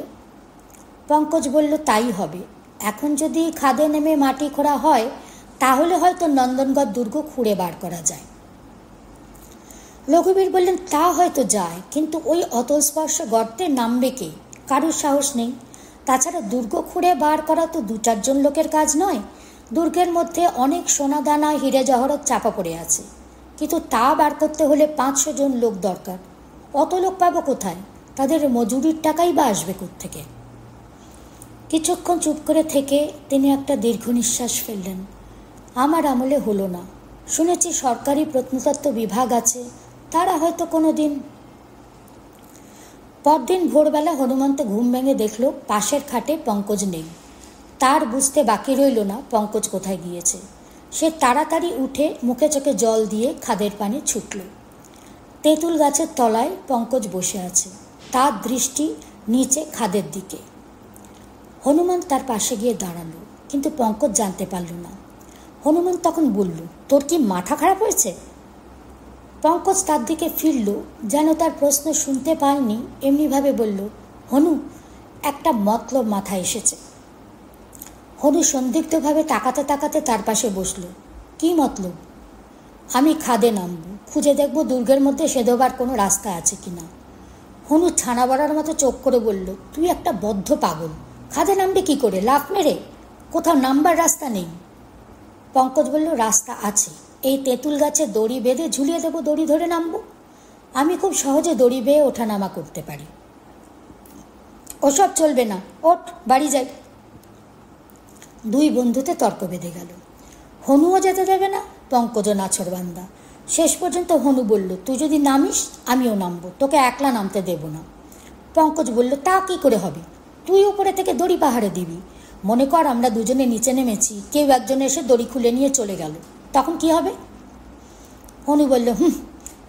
পঙ্কজ বলল, তাই হবে। এখন যদি খাদে নেমে মাটি খোঁড়া হয় তাহলে হয়তো নন্দনগড় দুর্গ খুঁড়ে বার করা যায়। রঘুবীর বললেন, তা হয়তো যায়, কিন্তু ওই অতলস্পর্শ গর্তে নামবে কে? কারুর সাহস নেই। তাছাড়া দুর্গ খুঁড়ে বার করা তো 2-4 জন লোকের কাজ নয়। দুর্গের মধ্যে অনেক সোনাদানা হিরে জহরত চাপা পড়ে আছে, কিন্তু তা বার করতে হলে 500 জন লোক দরকার। অত লোক পাবো কোথায়? তাদের মজুরির টাকাই বা আসবে কোত্থেকে? কিছুক্ষণ চুপ করে থেকে তিনি একটা দীর্ঘ নিঃশ্বাস ফেললেন। আমার আমলে হলো না। শুনেছি সরকারি প্রত্নতত্ত্ব বিভাগ আছে, তারা হয়তো কোনো দিন। পরদিন ভোরবেলা হনুমন্ত ঘুম ভেঙে দেখল পাশের খাটে পঙ্কজ নেই। তার বুঝতে বাকি রইল না পঙ্কজ কোথায় গিয়েছে। সে তাড়াতাড়ি উঠে মুখে চোখে জল দিয়ে খাদের পানে ছুটল। তেঁতুল গাছের তলায় পঙ্কজ বসে আছে, তার দৃষ্টি নিচে খাদের দিকে। হনুমান তার পাশে গিয়ে দাঁড়ালো, কিন্তু পঙ্কজ জানতে পারল না। হনুমান তখন বলল, তোর কি মাথা খারাপ হয়েছে? পঙ্কজ তার দিকে ফিরল, যেন তার প্রশ্ন শুনতে পায়নি, এমনিভাবে বলল, হনু, একটা মতলব মাথায় এসেছে। হনু সন্দিগ্ধভাবে তাকাতে তাকাতে তার পাশে বসল। কি মতলব? আমি খাদে নামব, খুঁজে দেখব দুর্গের মধ্যে সেদোবার কোনো রাস্তা আছে কিনা। হনু ছানা বড়ার মতো চোখ করে বলল, তুই একটা বদ্ধ পাগল। খাদে নামবে কি করে, লাফ মেরে? কোথাও নামবার রাস্তা নেই। পঙ্কজ বলল, রাস্তা আছে। এই তেঁতুল গাছে দড়ি বেঁধে ঝুলিয়ে দেবো, দড়ি ধরে নামবো। আমি খুব সহজে দড়ি বেয়ে ওঠানামা করতে পারি। ওসব চলবে না, ওঠ, বাড়ি যাই। দুই বন্ধুতে তর্ক বেঁধে গেল। হনুও যেতে দেবে না, পঙ্কজও নাছরবান্দা। শেষ পর্যন্ত হনু বলল, তুই যদি নামিস আমিও নামবো, তোকে একলা নামতে দেব না। পঙ্কজ বলল, তা কি করে হবে? তুই উপরে থেকে দড়ি পাহাড়ে দিবি। মনে কর আমরা দুজনে নিচে নেমেছি, কেউ একজন এসে দড়ি খুলে নিয়ে চলে গেল, তখন কি হবে? হনু বলল,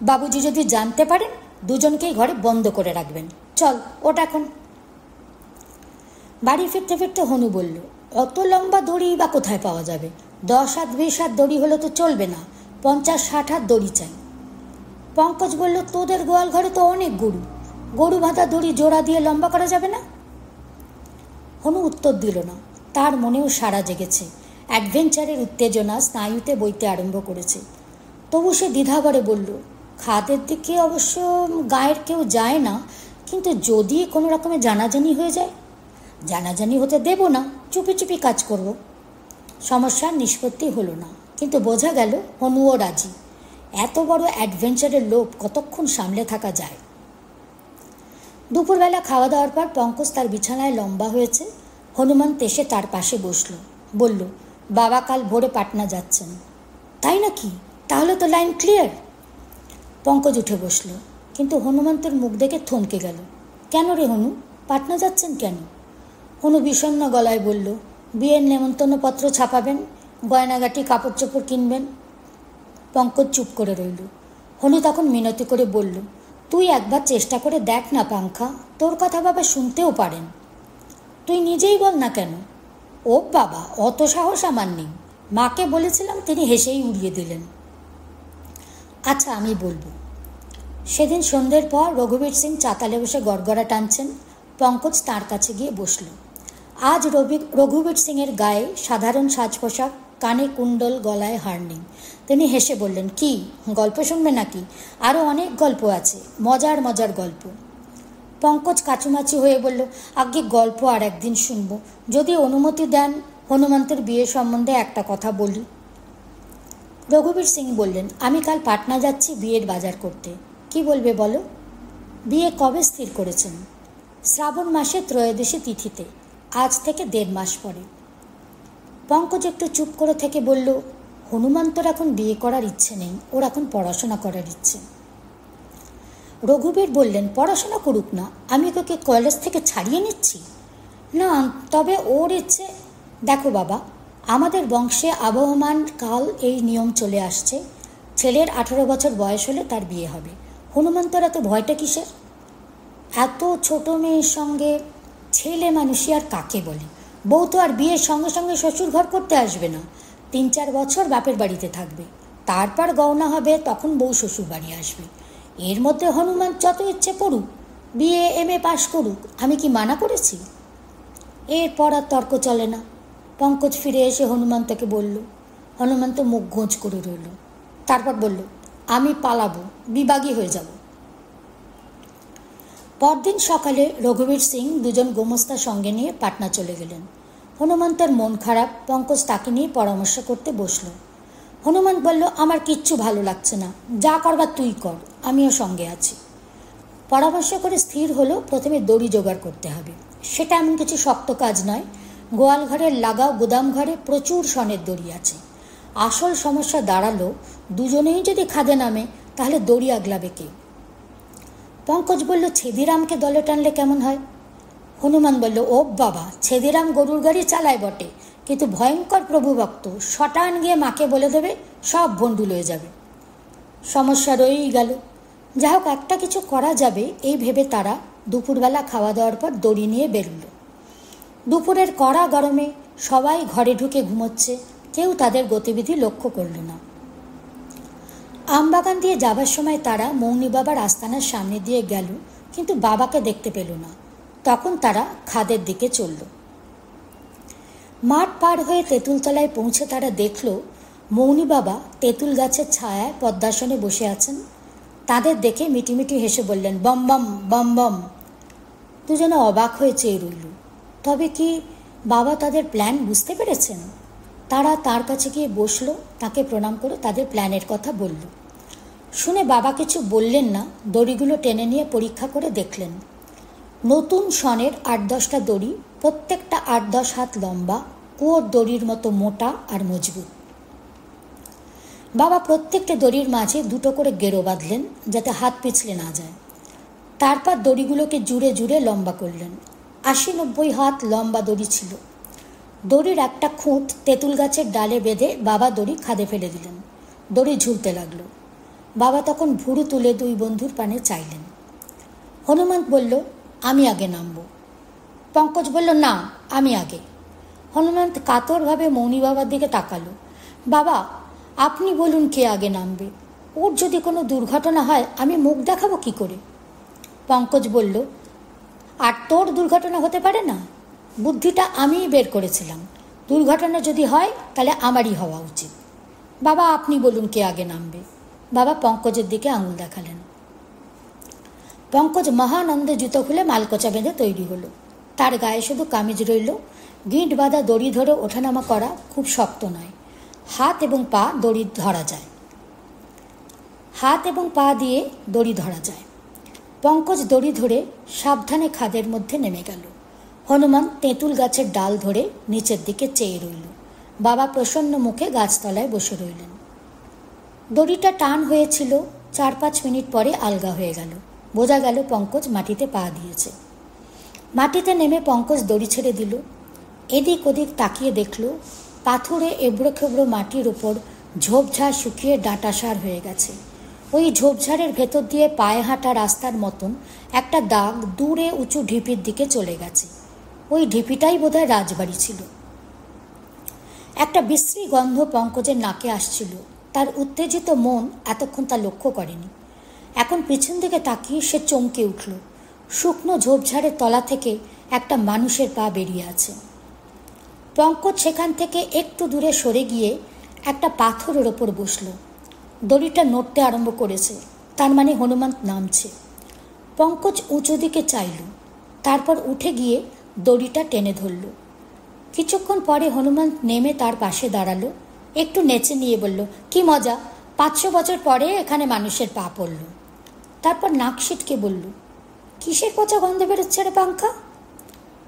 বাবুজি যদি জানতে পারেন দুজনকেই ঘরে বন্ধ করে রাখবেন। চল, ওটা এখন। বাড়ি ফিরতে ফিরতে হনু বলল, অত লম্বা দড়ি বা কোথায় পাওয়া যাবে? 10 হাত 20 হাত দড়ি হলে তো চলবে না, 50-60 হাত দড়ি চাই। পঙ্কজ বলল, তোদের গোয়াল ঘরে তো অনেক গরু, গরু বাঁধা দড়ি জোড়া দিয়ে লম্বা করা যাবে না? হনু উত্তর দিল না। তার মনেও সাড়া জেগেছে। অ্যাডভেঞ্চারের উত্তেজনা স্নায়ুতে বইতে আরম্ভ করেছে। তবু সে দ্বিধাভরে বলল, খাদের দিকে অবশ্য গায়ের কেউ যায় না, কিন্তু যদি কোনো রকমের জানাজানি হয়ে যায়? জানাজানি হতে দেব না, চুপি চুপি কাজ করব। সমস্যার নিষ্পত্তি হলো না, কিন্তু বোঝা গেল হনুও রাজি। এত বড় অ্যাডভেঞ্চারের লোভ কতক্ষণ সামলে থাকা যায়? দুপুরবেলা খাওয়া দাওয়ার পর পঙ্কজ তার বিছানায় লম্বা হয়েছে। হনুমান এসে তার পাশে বসল, বলল, বাবা কাল ভোরে পাটনা যাচ্ছেন। তাই নাকি? তাহলে তো লাইন ক্লিয়ার। পঙ্কজ উঠে বসল, কিন্তু হনুমন্তের মুখ দেখে থমকে গেল। কেন রে হনু, পাটনা যাচ্ছেন কেন? হনু বিষণ্ণ গলায় বলল, বিয়ের নেমন্তন্নপত্র ছাপাবেন, গয়নাগাটি কাপড় চোপড় কিনবেন। পঙ্কজ চুপ করে রইল। হনু তখন মিনতি করে বলল, তুই একবার চেষ্টা করে দেখ না পাংখা, তোর কথা বাবা শুনতেও পারেন। তুই নিজেই বল না কেন। ও বাবা, অত সাহস আমার নেই। মাকে বলেছিলাম, তিনি হেসেই উড়িয়ে দিলেন। আচ্ছা, আমি বলবো। সেদিন সন্ধ্যের পর রঘুবীর সিং চাতালে বসে গড়গড়া টানছেন। পঙ্কজ তাঁর কাছে গিয়ে বসল। আজ রঘুবীর সিংয়ের গায়ে সাধারণ সাজ পোশাক, কানে কুণ্ডল, গলায় হার-নেই। তিনি হেসে বললেন, কি গল্প শুনবে নাকি? আরও অনেক গল্প আছে, মজার মজার গল্প। পঙ্কজ কাচুমাচি হয়ে বলল, আগে গল্প আর একদিন শুনব, যদি অনুমতি দেন। হনুমন্তের বিয়ে সম্বন্ধে একটা কথা বলি। রঘুবীর সিং বললেন, আমি কাল পাটনা যাচ্ছি বিয়ের বাজার করতে। কি বলবে বলো? বিয়ে কবে স্থির করেছেন? শ্রাবণ মাসে ত্রয়োদশী তিথিতে, আজ থেকে 1.5 মাস পরে। পঙ্কজ একটু চুপ করে থেকে বলল, হনুমন্তর এখন বিয়ে করার ইচ্ছে নেই, ওর এখন পড়াশোনা করার ইচ্ছে। রঘুবীর বললেন, পড়াশোনা করুক না, আমি ওকে কলেজ থেকে ছাড়িয়ে নিচ্ছি না, তবে ওর ইচ্ছে। দেখো বাবা, আমাদের বংশে আবহমান কাল এই নিয়ম চলে আসছে, ছেলের 18 বছর বয়স হলে তার বিয়ে হবে। হনুমন্তর এত ভয়টা কিসের? এত ছোট মেয়ের সঙ্গে ছেলে মানুষই আর কাকে বলে? বউ তো আর বিয়ের সঙ্গে সঙ্গে শ্বশুর ঘর করতে আসবে না, 3-4 বছর বাপের বাড়িতে থাকবে, তারপর গয়না হবে, তখন বউ শ্বশুর বাড়ি আসবে। এর মধ্যে হনুমান যত ইচ্ছে পড়ুক, বিয়ে MA পাশ করুক, আমি কি মানা করেছি? এরপর আর তর্ক চলে না। পঙ্কজ ফিরে এসে হনুমন্তকে বলল। হনুমন্ত মুখ গোঁজ করে রইল। তারপর বলল, আমি পালাবো, বিবাগী হয়ে যাব। পরদিন সকালে রঘুবীর সিং 2 গোমস্তা সঙ্গে নিয়ে পাটনা চলে গেলেন। হনুমন্তের মন খারাপ, পঙ্কজ তাকে নিয়ে পরামর্শ করতে বসল। হনুমন্ত বলল, আমার কিচ্ছু ভালো লাগছে না, যা করবার তুই কর, আমিও সঙ্গে আছি। পরামর্শ করে স্থির হলো প্রথমে দড়ি জোগাড় করতে হবে। সেটা এমন কিছু শক্ত কাজ নয়, গোয়াল ঘরের লাগাও গুদাম ঘরে প্রচুর সনের দড়ি আছে। আসল সমস্যা দাঁড়ালো, দুজনেই যদি খাদে নামে তাহলে দড়ি আগলাবে কে? পঙ্কজ বলল, ছেদিরামকে দলে টানলে কেমন হয়? হনুমান বলল, ও বাবা, ছেদিরাম গরুর গাড়ি চালায় বটে, কিন্তু ভয়ঙ্কর প্রভুভক্ত, শটান গিয়ে মাকে বলে দেবে, সব ভণ্ডুল হয়ে যাবে। সমস্যা রয়েই গেল। যা হোক, একটা কিছু করা যাবে এই ভেবে তারা দুপুরবেলা খাওয়া দাওয়ার পর দড়ি নিয়ে বেরোল। দুপুরের কড়া গরমে সবাই ঘরে ঢুকে ঘুমোচ্ছে, কেউ তাদের গতিবিধি লক্ষ্য করল না। আমবাগান দিয়ে যাবার সময় তারা মৌনি বাবার আস্তানার সামনে দিয়ে গেল, কিন্তু বাবাকে দেখতে পেল না। তখন তারা খাদের দিকে চলল। মাঠ পার হয়ে তেঁতুলতলায় পৌঁছে তারা দেখল মৌনি বাবা তেঁতুল গাছের ছায়ায় পদ্মাসনে বসে আছেন। তাদের দেখে মিটিমিটি হেসে বললেন, বম বম বম বম। দুজনে অবাক হয়ে চেয়ে রইল। তবে কি বাবা তাদের প্ল্যান বুঝতে পেরেছেন? তারা তার কাছে গিয়ে বসল, তাকে প্রণাম করে তাদের প্ল্যানের কথা বলল। শুনে বাবা কিছু বললেন না, দড়িগুলো টেনে নিয়ে পরীক্ষা করে দেখলেন। নতুন সনের 8-10টা দড়ি, প্রত্যেকটা 8-10 হাত লম্বা, কুয়োর দড়ির মতো মোটা আর মজবুত। বাবা প্রত্যেকটা দড়ির মাঝে 2টো করে গেরো বাঁধলেন, যাতে হাত পিছলে না যায়। তারপর দড়িগুলোকে জুড়ে জুড়ে লম্বা করলেন। 80-90 হাত লম্বা দড়ি ছিল। দড়ির একটা খুঁট তেঁতুল গাছের ডালে বেঁধে বাবা দড়ি খাদে ফেলে দিলেন। দড়ি ঝুলতে লাগলো। বাবা তখন ভুরু তুলে 2 বন্ধুর পানে চাইলেন। হনুমন্ত বলল, আমি আগে নামব। পঙ্কজ বলল, না, আমি আগে। হনুমন্ত কাতরভাবে মৌনি বাবার দিকে তাকালো। বাবা, আপনি বলুন কে আগে নামবে? ওর যদি কোনো দুর্ঘটনা হয় আমি মুখ দেখাবো কি করে? পঙ্কজ বলল, আর তোর দুর্ঘটনা হতে পারে না? বুদ্ধিটা আমিই বের করেছিলাম, দুর্ঘটনা যদি হয় তাহলে আমারই হওয়া উচিত। বাবা, আপনি বলুন কে আগে নামবে? বাবা পঙ্কজের দিকে আঙুল দেখালেন। পঙ্কজ মহানন্দে জুতো খুলে মালকোচা বেঁধে তৈরি হলো। তার গায়ে শুধু কামিজ রইল। গিঁট বাঁধা দড়ি ধরে ওঠানামা করা খুব শক্ত নয়, হাত এবং পা দড়ি ধরা যায়। হাত এবং পা দিয়ে দড়ি ধরা যায়। পঙ্কজ দড়ি ধরে সাবধানে খাদের মধ্যে নেমে গেল। হনুমান তেঁতুল গাছের ডাল ধরে নিচের দিকে চেয়ে রইল। বাবা প্রসন্ন মুখে গাছতলায় বসে রইলেন। দড়িটা টান হয়েছিল, 4-5 মিনিট পরে আলগা হয়ে গেল। বোঝা গেল পঙ্কজ মাটিতে পা দিয়েছে। মাটিতে নেমে পঙ্কজ দড়ি ছেড়ে দিল। এদিক ওদিক তাকিয়ে দেখল পাথুরে এবড়ো খেবড়ো মাটির ওপর ঝোপঝাড় শুকিয়ে ডাঁটাসার হয়ে গেছে। ওই ঝোপঝাড়ের ভেতর দিয়ে পায়ে হাঁটা রাস্তার মতন একটা দাগ দূরে উঁচু ঢিপির দিকে চলে গেছে। ওই ঢিপিটাই বোধহয় রাজবাড়ি ছিল। একটা বিশ্রী গন্ধ পঙ্কজের নাকে আসছিল। তার উত্তেজিত মন এতক্ষণ তা লক্ষ্য করেনি। এখন পিছন দিকে তাকিয়ে সে চমকে উঠল। শুকনো ঝোপঝাড়ের তলা থেকে একটা মানুষের পা বেরিয়ে আছে। পঙ্কজ সেখান থেকে একটু দূরে সরে গিয়ে একটা পাথরের ওপর বসল। দড়িটা নড়তে আরম্ভ করেছে, তার মানে হনুমন্ত নামছে। পঙ্কজ উঁচু দিকে চাইল, তারপর উঠে গিয়ে দড়িটা টেনে ধরল। কিছুক্ষণ পরে হনুমন্ত নেমে তার পাশে দাঁড়ালো, একটু নেচে নিয়ে বলল, কি মজা, 500 বছর পরে এখানে মানুষের পা পড়ল। তারপর নাক সিটকে বলল, কিসের পচা গন্ধ বেরোচ্ছে রে পাঙ্খা?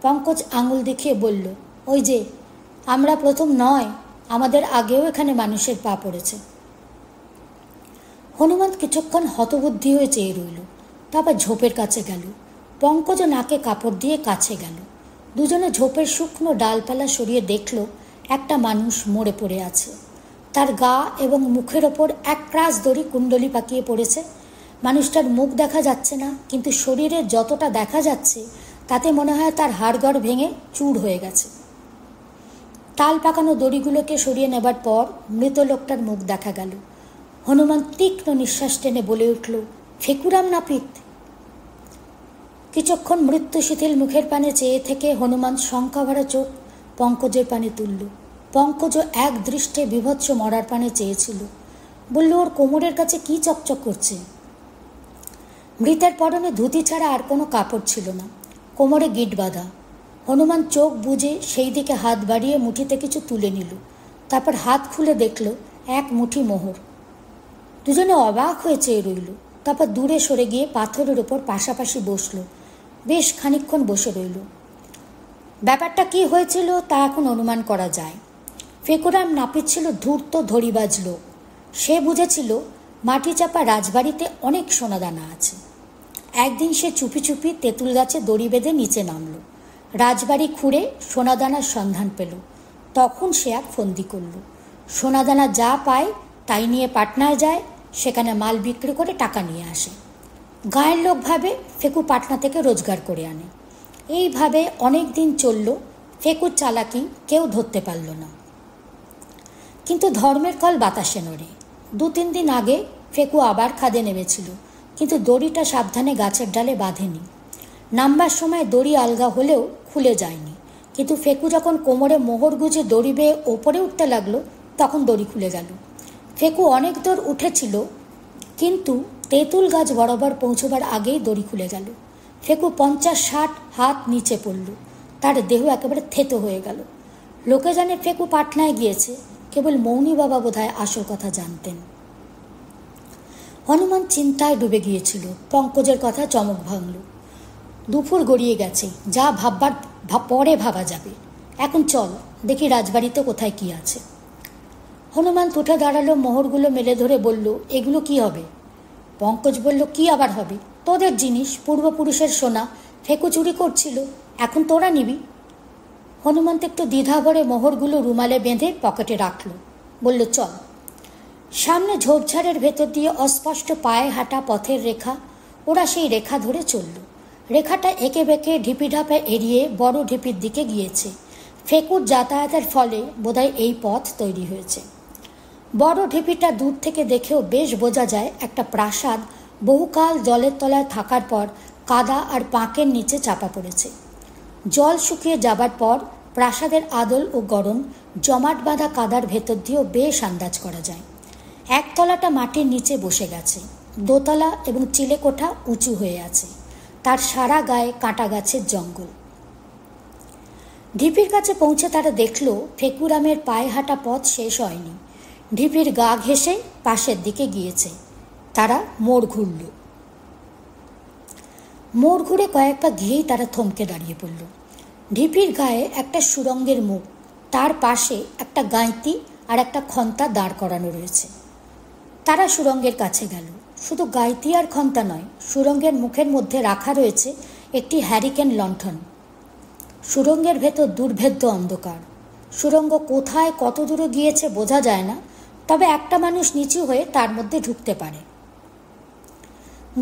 পঙ্কজ আঙুল দেখিয়ে বলল, ওই যে, আমরা প্রথম নয়, আমাদের আগেও এখানে মানুষের পা পড়েছে। হনুমান কিছুক্ষণ হতবুদ্ধি হয়ে চেয়ে রইল, তারপর ঝোপের কাছে গেল। পঙ্কজ নাকে কাপড় দিয়ে কাছে গেল। দুজনে ঝোপের শুকনো ডালপালা সরিয়ে দেখল একটা মানুষ মরে পড়ে আছে। তার গা এবং মুখের ওপর এক ক্রাস দড়ি কুণ্ডলি পাকিয়ে পড়েছে। মানুষটার মুখ দেখা যাচ্ছে না, কিন্তু শরীরে যতটা দেখা যাচ্ছে তাতে মনে হয় তার হাড়গড় ভেঙে চূর হয়ে গেছে। তাল পাকানো দড়িগুলোকে সরিয়ে নেবার পর মৃত লোকটার মুখ দেখা গেল। হনুমান তীক্ষ্ণ নিঃশ্বাস টেনে বলে উঠল, ফেকুরাম নাপিত। কিছুক্ষণ মৃত্যু শিথিল মুখের পানে চেয়ে থেকে হনুমান শঙ্কাভরা চোখ পঙ্কজের পানে তুলল। পঙ্কজও এক দৃষ্টে বিভৎস মরার পানে চেয়েছিল। বলল, ওর কোমরের কাছে কি চকচক করছে? মৃতের পরনে ধুতি ছাড়া আর কোনো কাপড় ছিল না, কোমরে গিট বাঁধা। হনুমান চোখ বুজে সেই দিকে হাত বাড়িয়ে মুঠিতে কিছু তুলে নিল। তারপর হাত খুলে দেখল এক মুঠি মোহর। দুজনে অবাক হয়ে চেয়ে রইল। তারপর দূরে সরে গিয়ে পাথরের ওপর পাশাপাশি বসল। বেশ খানিকক্ষণ বসে রইল। ব্যাপারটা কি হয়েছিল তা এখন অনুমান করা যায়। ফেকুরাম নাপিত ছিল ধূর্ত ধড়িবাজ লোক। সে বুঝেছিল মাটি চাপা রাজবাড়িতে অনেক সোনাদানা আছে। একদিন সে চুপি চুপি তেঁতুল গাছে দড়ি বেঁধে নিচে নামল। রাজবাড়ি খুঁড়ে সোনাদানার সন্ধান পেল। তখন সে এক ফন্দি করল। সোনাদানা যা পায় তাই নিয়ে পাটনায় যায়, সেখানে মাল বিক্রি করে টাকা নিয়ে আসে। গায়ের লোক ভাবে ফেকু পাটনা থেকে রোজগার করে আনে। এইভাবে অনেক দিন চলল। ফেকুর চালাকি কেউ ধরতে পারল না। কিন্তু ধর্মের কল বাতাসে নড়ে। 2-3 দিন আগে ফেকু আবার খাদে নেমেছিল, কিন্তু দড়িটা সাবধানে গাছের ডালে বাঁধেনি। নামবার সময় দড়ি আলগা হলেও খুলে যায়নি, কিন্তু ফেকু যখন কোমরে মোহর গুজে দড়ি বেয়ে ওপরে উঠতে লাগলো তখন দড়ি খুলে গেল। ফেকু অনেক দূর উঠেছিল, কিন্তু তেঁতুল গাছ বরাবর পৌঁছবার আগেই দড়ি খুলে গেল। ফেকু 50-60 হাত নিচে পড়ল। তার দেহ একেবারে থেতো হয়ে গেল। লোকে জানে ফেকু পাটনায় গিয়েছে, কেবল মৌনী বাবা বোধহয় আসল কথা জানতেন। হনুমান চিন্তায় ডুবে গিয়েছিল। পঙ্কজের কথা চমক ভাঙল। দুপুর গড়িয়ে গেছে, যা ভাববার পরে ভাবা যাবে। এখন চল দেখি রাজবাড়িতে কোথায় কি আছে। হনুমান উঠে দাঁড়ালো, মোহরগুলো মেলে ধরে বলল, এগুলো কি হবে? পঙ্কজ বলল, কি আবার হবে? তোদের জিনিস, পূর্বপুরুষের সোনা। ফেকু চুরি করছিল, এখন তোরা নিবি। হনুমান একটু দ্বিধা ভরে মোহরগুলো রুমালে বেঁধে পকেটে রাখল। বলল, চল। সামনে ঝোপঝাড়ের ভেতর দিয়ে অস্পষ্ট পায়ে হাঁটা পথের রেখা। ওরা সেই রেখা ধরে চলল। রেখাটা এঁকে বেঁকে ঢিপি ঢাপে এড়িয়ে বড় ঢিপির দিকে গিয়েছে। ফেকুর যাতায়াতের ফলে বোধহয় এই পথ তৈরি হয়েছে। বড় ঢিপিটা দূর থেকে দেখেও বেশ বোঝা যায় একটা প্রাসাদ বহুকাল জলের তলায় থাকার পর কাদা আর পাঁকের নিচে চাপা পড়েছে। জল শুকিয়ে যাবার পর প্রাসাদের আদল ও গড়ন জমাট বাঁধা কাদার ভেতর দিয়েও বেশ আন্দাজ করা যায়। একতলাটা মাটির নিচে বসে গেছে, দোতলা এবং চিলেকোঠা উঁচু হয়ে আছে। তার সারা গায়ে কাঁটা গাছের জঙ্গল। ঢিপির কাছে পৌঁছে তারা দেখল ফেকুরামের পায়ে হাঁটা পথ শেষ হয়নি। ঢিপির গা ঘেঁষে পাশের দিকে গিয়েছে। তারা মোড় ঘুরল। মোড় ঘুরে কয়েক পা গিয়েই তারা থমকে দাঁড়িয়ে পড়ল। ঢিপির গায়ে একটা সুরঙ্গের মুখ, তার পাশে একটা গাঁইতি আর একটা খন্তা দাঁড় করানো রয়েছে। তারা সুরঙ্গের কাছে গেল। শুধু গাঁইতি আর খন্তা নয়, সুরঙ্গের মুখের মধ্যে রাখা রয়েছে একটি হ্যারিকেন লণ্ঠন। সুরঙ্গের ভেতর দুর্ভেদ্য অন্ধকার। সুরঙ্গ কোথায় কত দূরে গিয়েছে বোঝা যায় না, তবে একটা মানুষ নিচু হয়ে তার মধ্যে ঢুকতে পারে।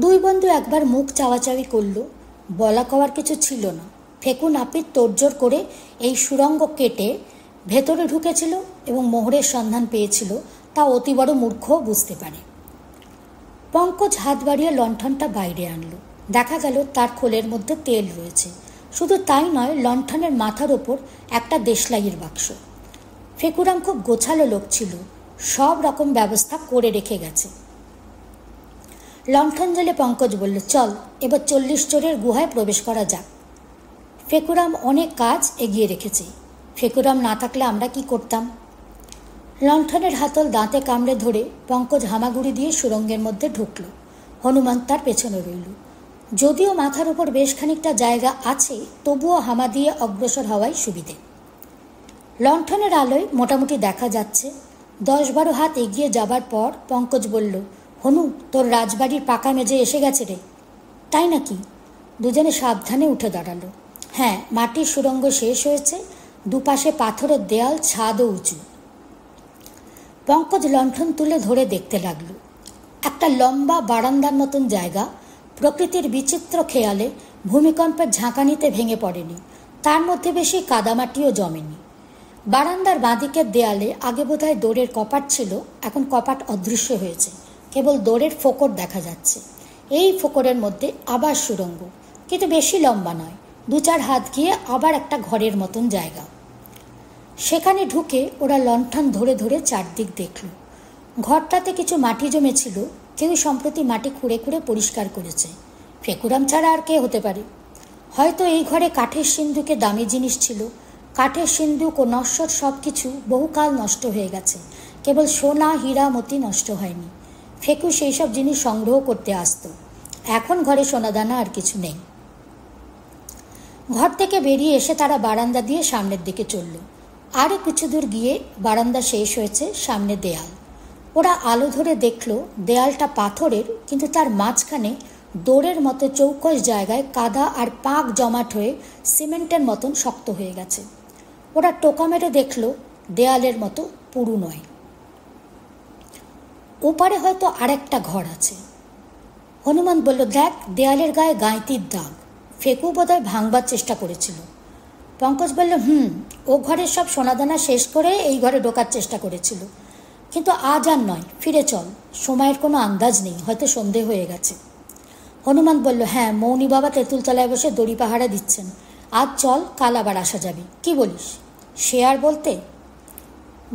দুই বন্ধু একবার মুখ চাওয়াচাওয়ি করল। বলা কওয়ার কিছু ছিল না। ফেকু নাপিত তোড়জোড় করে এই সুরঙ্গ কেটে ভেতরে ঢুকেছিল এবং মোহরের সন্ধান পেয়েছিল, তা অতি বড় মূর্খও বুঝতে পারে। পঙ্কজ হাত বাড়িয়ে লণ্ঠনটা বাইরে আনলো। দেখা গেল তার খোলের মধ্যে তেল রয়েছে। শুধু তাই নয়, লণ্ঠনের মাথার ওপর একটা দেশলাইয়ের বাক্স। ফেকুরাম খুব গোছালো লোক ছিল, সব রকম ব্যবস্থা করে রেখে গেছে। লণ্ঠন জ্বেলে পঙ্কজ বলল, চল এবার 40 চোরের গুহায় প্রবেশ করা যাক। ফেকুরাম অনেক কাজ এগিয়ে রেখেছে। ফেকুরাম না থাকলে আমরা কি করতাম? লণ্ঠনের হাতল দাঁতে কামড়ে ধরে পঙ্কজ হামাগুড়ি দিয়ে সুরঙ্গের মধ্যে ঢুকল। হনুমান তার পেছনে রইল। যদিও মাথার উপর বেশ খানিকটা জায়গা আছে, তবুও হামা দিয়ে অগ্রসর হওয়াই সুবিধে। লণ্ঠনের আলোয় মোটামুটি দেখা যাচ্ছে। 10-12 হাত এগিয়ে যাবার পর পঙ্কজ বলল, হনু, তোর রাজবাড়ির পাকা মেঝে এসে গেছে রে। তাই নাকি? দুজনে সাবধানে উঠে দাঁড়ালো। হ্যাঁ, মাটির সুড়ঙ্গ শেষ হয়েছে, দুপাশে পাথরের দেয়াল, ছাদও উঁচু। পঙ্কজ লণ্ঠন তুলে ধরে দেখতে লাগলো। একটা লম্বা বারান্দার মতন জায়গা, প্রকৃতির বিচিত্র খেয়ালে ভূমিকম্পের ঝাঁকানিতে ভেঙে পড়েনি, তার মধ্যে বেশি কাদামাটিও জমেনি। বারান্দার বাঁদিকের দেয়ালে আগে বোধহয় দৌড়ের কপাট ছিল, এখন কপাট অদৃশ্য হয়েছে, কেবল দৌড়ের ফোকর দেখা যাচ্ছে। এই ফোকরের মধ্যে আবার সুড়ঙ্গ, কিন্তু বেশি লম্বা নয়, 2-4 হাত গিয়ে আবার একটা ঘরের মতন জায়গা। সেখানে ঢুকে ওরা লণ্ঠন ধরে ধরে চারদিক দেখল। ঘরটাতে কিছু মাটি জমেছিল, কেউ সম্প্রতি মাটি খুঁড়ে খুঁড়ে পরিষ্কার করেছে। ফেকুরাম ছাড়া আর কে হতে পারে? হয়তো এই ঘরে কাঠের সিন্ধুকে দামি জিনিস ছিল। কাঠের সিন্ধুক ও নশ্বর সব কিছু বহুকাল নষ্ট হয়ে গেছে, কেবল সোনা, হীরা, মতি নষ্ট হয়নি। ফেকু সেই সব জিনিস সংগ্রহ করতে আসতো। এখন ঘরে সোনাদানা আর কিছু নেই। ঘর থেকে বেরিয়ে এসে তারা বারান্দা দিয়ে সামনের দিকে চলল। আরও কিছু দূর গিয়ে বারান্দা শেষ হয়েছে, সামনে দেয়াল। ওরা আলো ধরে দেখল দেয়ালটা পাথরের, কিন্তু তার মাঝখানে দৌড়ের মতো চৌকস জায়গায় কাদা আর পাক জমাট হয়ে সিমেন্টের মতন শক্ত হয়ে গেছে। ওরা টোকা মেরে দেখল দেয়ালের মতো পুরু নয়। ওপারে হয়তো আরেকটা ঘর আছে। হনুমান বলল, দেখ, দেয়ালের গায়ে গাঁইতির দাগ। ফেকু বোধহয় ভাঙবার চেষ্টা করেছিল। পঙ্কজ বলল, ও ঘরের সব সোনাদানা শেষ করে এই ঘরে ঢোকার চেষ্টা করেছিল, কিন্তু আজ আর নয়, ফিরে চল, সময়ের কোনো আন্দাজ নেই, হয়তো সন্ধে হয়ে গেছে। হনুমান বলল, হ্যাঁ, মৌনি বাবা তেঁতুলতলায় বসে দড়ি পাহারা দিচ্ছেন, আজ চল, কাল আবার আসা যাবে, কি বলিস? সে আর বলতে।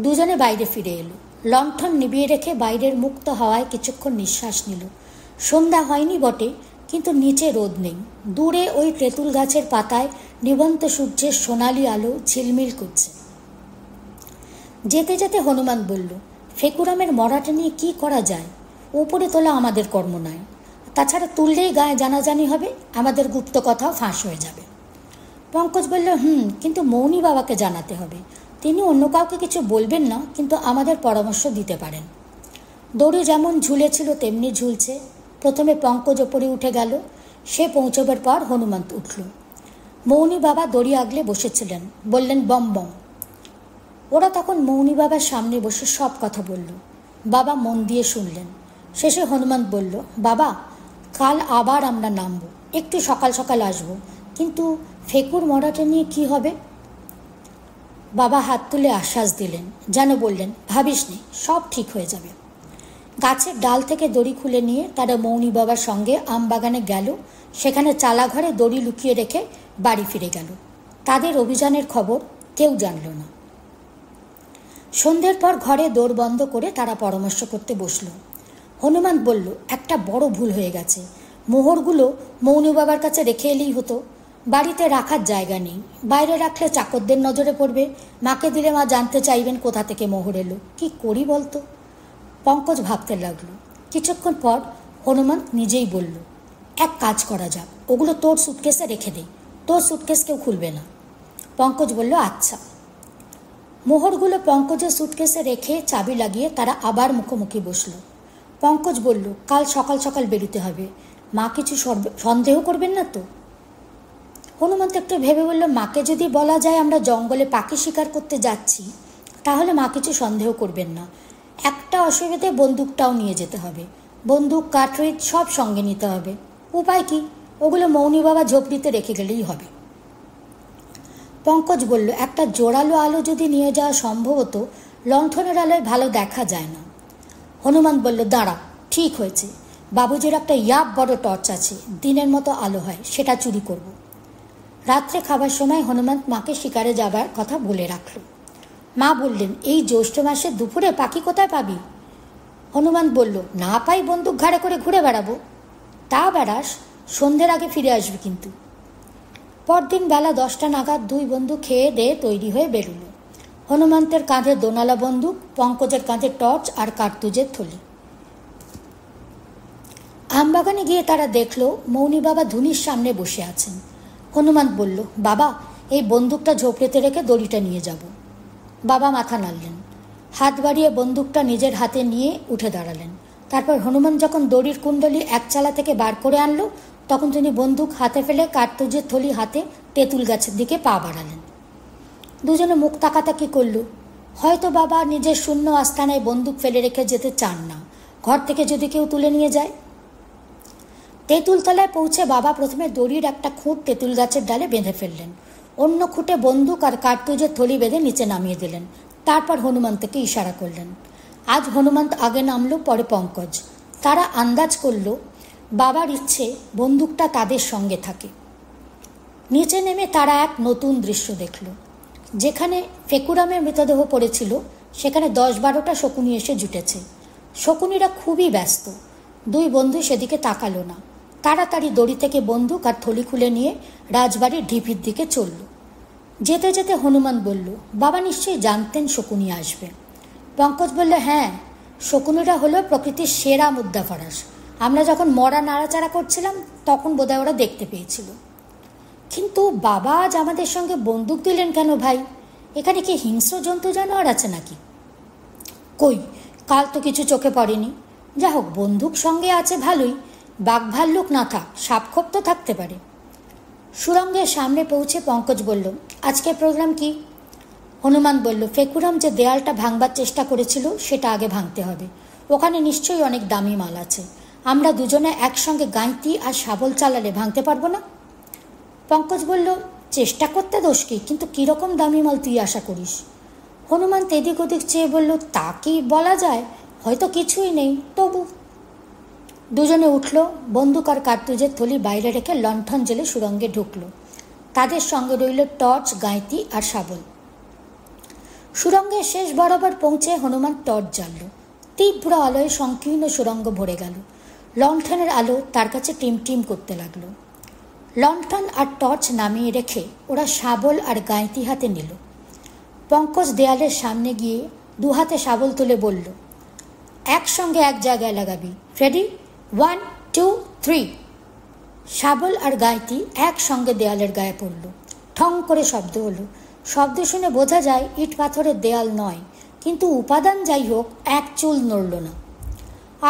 দুজনে বাইরে ফিরে এলো। লণ্ঠন নিভিয়ে রেখে বাইরের মুক্ত হাওয়ায় কিছুক্ষণ নিঃশ্বাস নিল। সন্ধ্যা হয়নি বটে, কিন্তু নিচে রোদ নেই। দূরে ওই তেঁতুল গাছের পাতায় নিবন্ত সূর্যের সোনালি আলো ঝিলমিল করছে। যেতে যেতে হনুমান বলল, ফেকুরামের মরাটা নিয়ে কি করা যায়? উপরে তোলা আমাদের কর্ম নয়, তাছাড়া তুললেই গায়ে জানাজানি হবে, আমাদের গুপ্ত কথাও ফাঁস হয়ে যাবে। পঙ্কজ বলল, কিন্তু মৌনি বাবাকে জানাতে হবে। তিনি অন্য কাউকে কিছু বলবেন না, কিন্তু আমাদের পরামর্শ দিতে পারেন। দড়ি যেমন ঝুলেছিল তেমনি ঝুলছে। প্রথমে পঙ্কজ ওপরে উঠে গেল। সে পৌঁছবার পর হনুমান উঠল। মৌনি বাবা দড়ি আগলে বসেছিলেন, বললেন, বম বম। ওরা তখন মৌনি বাবার সামনে বসে সব কথা বলল। বাবা মন দিয়ে শুনলেন। শেষে হনুমান বলল, বাবা, কাল আবার আমরা নামব, একটু সকাল সকাল আসব, কিন্তু ফেকুর মরাটা নিয়ে কি হবে? বাবা হাত তুলে আশ্বাস দিলেন, যেন বললেন, ভাবিস নি, সব ঠিক হয়ে যাবে। গাছের ডাল থেকে দড়ি খুলে নিয়ে তারা মৌনি বাবার সঙ্গে আমবাগানে গেল। সেখানে চালাঘরে দড়ি লুকিয়ে রেখে বাড়ি ফিরে গেল। তাদের অভিযানের খবর কেউ জানল না। সন্ধ্যের পর ঘরে দৌড় বন্ধ করে তারা পরামর্শ করতে বসল। হনুমান বলল, একটা বড় ভুল হয়ে গেছে। মোহরগুলো মৌনি বাবার কাছে রেখে এলেই হতো। বাড়িতে রাখার জায়গা নেই, বাইরে রাখলে চাকরদের নজরে পড়বে, মাকে দিলে মা জানতে চাইবেন কোথা থেকে মোহর এলো। কি করি বলতো? পঙ্কজ ভাবতে লাগলো। কিছুক্ষণ পর হনুমান নিজেই বলল, এক কাজ করা যাক, ওগুলো তোর সুটকেসে রেখে দে, তোর সুটকেস কেউ খুলবে না। পঙ্কজ বলল, আচ্ছা। মোহরগুলো পঙ্কজের সুটকেসে রেখে চাবি লাগিয়ে তারা আবার মুখোমুখি বসল। পঙ্কজ বলল, কাল সকাল সকাল বেরোতে হবে, মা কিছু সন্দেহ করবেন না তো? হনুমন্ত একটু ভেবে বলল, মাকে যদি বলা যায় আমরা জঙ্গলে পাখি শিকার করতে যাচ্ছি, তাহলে মা কিছু সন্দেহ করবেন না। একটা অসুবিধে, বন্দুকটাও নিয়ে যেতে হবে, বন্দুক, কার্ট্রিজ সব সঙ্গে নিতে হবে। উপায় কি? ওগুলো মৌনি বাবা ঝোপড়িতে রেখে গেলেই হবে। পঙ্কজ বলল, একটা জোরালো আলো যদি নিয়ে যাওয়া সম্ভব হতো, লণ্ঠনের আলোয় ভালো দেখা যায় না। হনুমান বলল, দাঁড়া, ঠিক হয়েছে, বাবুজির একটা ইয়াব বড় টর্চ আছে, দিনের মতো আলো হয়, সেটা চুরি করব। রাত্রে খাবার সময় হনুমান মাকে শিকারে যাবার কথা বলে রাখল। মা বললেন, এই জ্যৈষ্ঠ মাসে দুপুরে পাখি কোথায় পাবি? হনুমান বলল, না পাই বন্দুক ঘাড়ে করে ঘুরে বেড়াবো। তা বেড়াস, সন্ধ্যের আগে ফিরে আসবি কিন্তু। পরদিন বেলা 10টা নাগাদ দুই বন্ধু খেয়ে দিয়ে তৈরি হয়ে বেরোল। হনুমন্তের কাঁধে দোনালা বন্দুক, পঙ্কজের কাঁধে টর্চ আর কার্তুজের থলি। আমবাগানে গিয়ে তারা দেখল মৌনি বাবা ধুনির সামনে বসে আছেন। হনুমান বলল, বাবা, এই বন্দুকটা ঝোপড়েতে রেখে দড়িটা নিয়ে যাব। বাবা মাথা নাড়লেন, হাত বাড়িয়ে বন্দুকটা নিজের হাতে নিয়ে উঠে দাঁড়ালেন। তারপর হনুমান যখন দড়ির কুণ্ডলি এক চালা থেকে বার করে আনলো, তখন তিনি বন্দুক হাতে ফেলে কার্তুজের থলি হাতে তেঁতুল গাছের দিকে পা বাড়ালেন। দুজনে মুখ তাকাতাকি করল। হয়তো বাবা নিজের শূন্য আস্তানায় বন্দুক ফেলে রেখে যেতে চান না, ঘর থেকে যদি কেউ তুলে নিয়ে যায়। তেঁতুল তলায় পৌঁছে বাবা প্রথমে দড়ির একটা খুঁট তেঁতুল গাছের ডালে বেঁধে ফেললেন, অন্য খুঁটে বন্দুক আর কার্তুজের থলি বেঁধে নিচে নামিয়ে দিলেন। তারপর হনুমন্তকে ইশারা করলেন। আজ হনুমন্ত আগে নামলো, পরে পঙ্কজ। তারা আন্দাজ করল বাবার ইচ্ছে বন্দুকটা তাদের সঙ্গে থাকে। নিচে নেমে তারা এক নতুন দৃশ্য দেখল। যেখানে ফেকুরামের মৃতদেহ পড়েছিল সেখানে 10-12টা শকুনি এসে জুটেছে। শকুনিরা খুবই ব্যস্ত। দুই বন্ধু সেদিকে তাকালো না, তাড়াতাড়ি দড়ি থেকে বন্দুক আর থলি খুলে নিয়ে রাজবাড়ির ঢিপির দিকে চলল। যেতে যেতে হনুমান বলল, বাবা নিশ্চয়ই জানতেন শকুনি আসবে। পঙ্কজ বলল, হ্যাঁ, শকুনিরা হলো প্রকৃতির সেরা মুদ্রাফরাশ। আমরা যখন মরা নাড়াচাড়া করছিলাম তখন বোধহয় ওরা দেখতে পেয়েছিল। কিন্তু বাবা আজ আমাদের সঙ্গে বন্দুক দিলেন কেন ভাই? এখানে কি হিংস্র জন্তু জানোয়ার আছে নাকি? কই, কাল তো কিছু চোখে পড়েনি। যা হোক, বন্দুক সঙ্গে আছে ভালোই, বাঘ ভাল্লুক না থাক, সাপখোপ তো থাকতে পারে। সুরঙ্গের সামনে পৌঁছে পঙ্কজ বলল, আজকের প্রোগ্রাম কি? হনুমান বলল, ফেকুরাম যে দেয়ালটা ভাঙবার চেষ্টা করেছিল সেটা আগে ভাঙতে হবে। ওখানে নিশ্চয়ই অনেক দামি মাল আছে। আমরা দুজনে একসঙ্গে গাঁইতি আর শাবল চালালে ভাঙতে পারবো না? পঙ্কজ বলল, চেষ্টা করতে দোষ কি, কিন্তু কীরকম দামি মাল তুই আশা করিস? হনুমান এদিক ওদিক চেয়ে বলল, তা কি বলা যায়, হয়তো কিছুই নেই, তবু। দুজনে উঠল, বন্দুক আর কার্তুজের থলি বাইরে রেখে লণ্ঠন জেলে সুরঙ্গে ঢুকল। তাদের সঙ্গে রইল টর্চ, গাঁইতি আর শাবল। সুরঙ্গের শেষ বরাবর পৌঁছে হনুমান টর্চ জ্বালল। তীব্র আলোয় সংকীর্ণ সুরঙ্গ ভরে গেল। লণ্ঠনের আলো তার কাছে টিমটিম করতে লাগলো। লণ্ঠন আর টর্চ নামিয়ে রেখে ওরা শাবল আর গাঁইতি হাতে নিল। পঙ্কজ দেয়ালের সামনে গিয়ে দু হাতে শাবল তুলে বলল, একসঙ্গে এক জায়গায় লাগাবি। রেডি? 1, 2, 3। শাবল আর গাঁইতি একসঙ্গে দেয়ালের গায়ে পড়ল। ঠং করে শব্দ হলো। শব্দ শুনে বোঝা যায় ইট পাথরের দেয়াল নয়, কিন্তু উপাদান যাই হোক, এক চুল নড়ল না।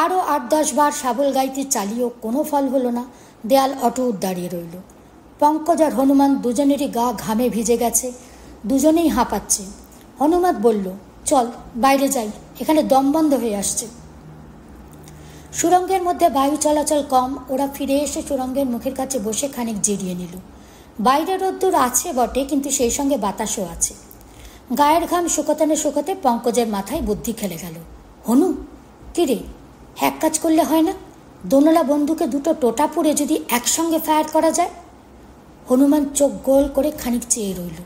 আরও 8-10 বার শাবল গাঁইতি চালিয়েও কোনো ফল হলো না। দেয়াল অটুট দাঁড়িয়ে রইল। পঙ্কজ আর হনুমান দুজনেরই গা ঘামে ভিজে গেছে, দুজনেই হাঁপাচ্ছে। হনুমান বলল, চল বাইরে যাই, এখানে দম বন্ধ হয়ে আসছে। সুরঙ্গের মধ্যে বায়ু চলাচল কম। ওরা ফিরে এসে সুরঙ্গের মুখের কাছে বসে খানিক জিরিয়ে নিল। বাইরে রোদ্দুর আছে বটে, কিন্তু সেই সঙ্গে বাতাসও আছে। গায়ের ঘাম শুকোতে শুকোতে পঙ্কজের মাথায় বুদ্ধি খেলে গেল। হনু, কিরে, এক কাজ করলে হয় না? দোনলা বন্দুকে দুটো টোটা পুড়ে যদি একসঙ্গে ফায়ার করা যায়। হনুমান চোখ গোল করে খানিক চেয়ে রইল।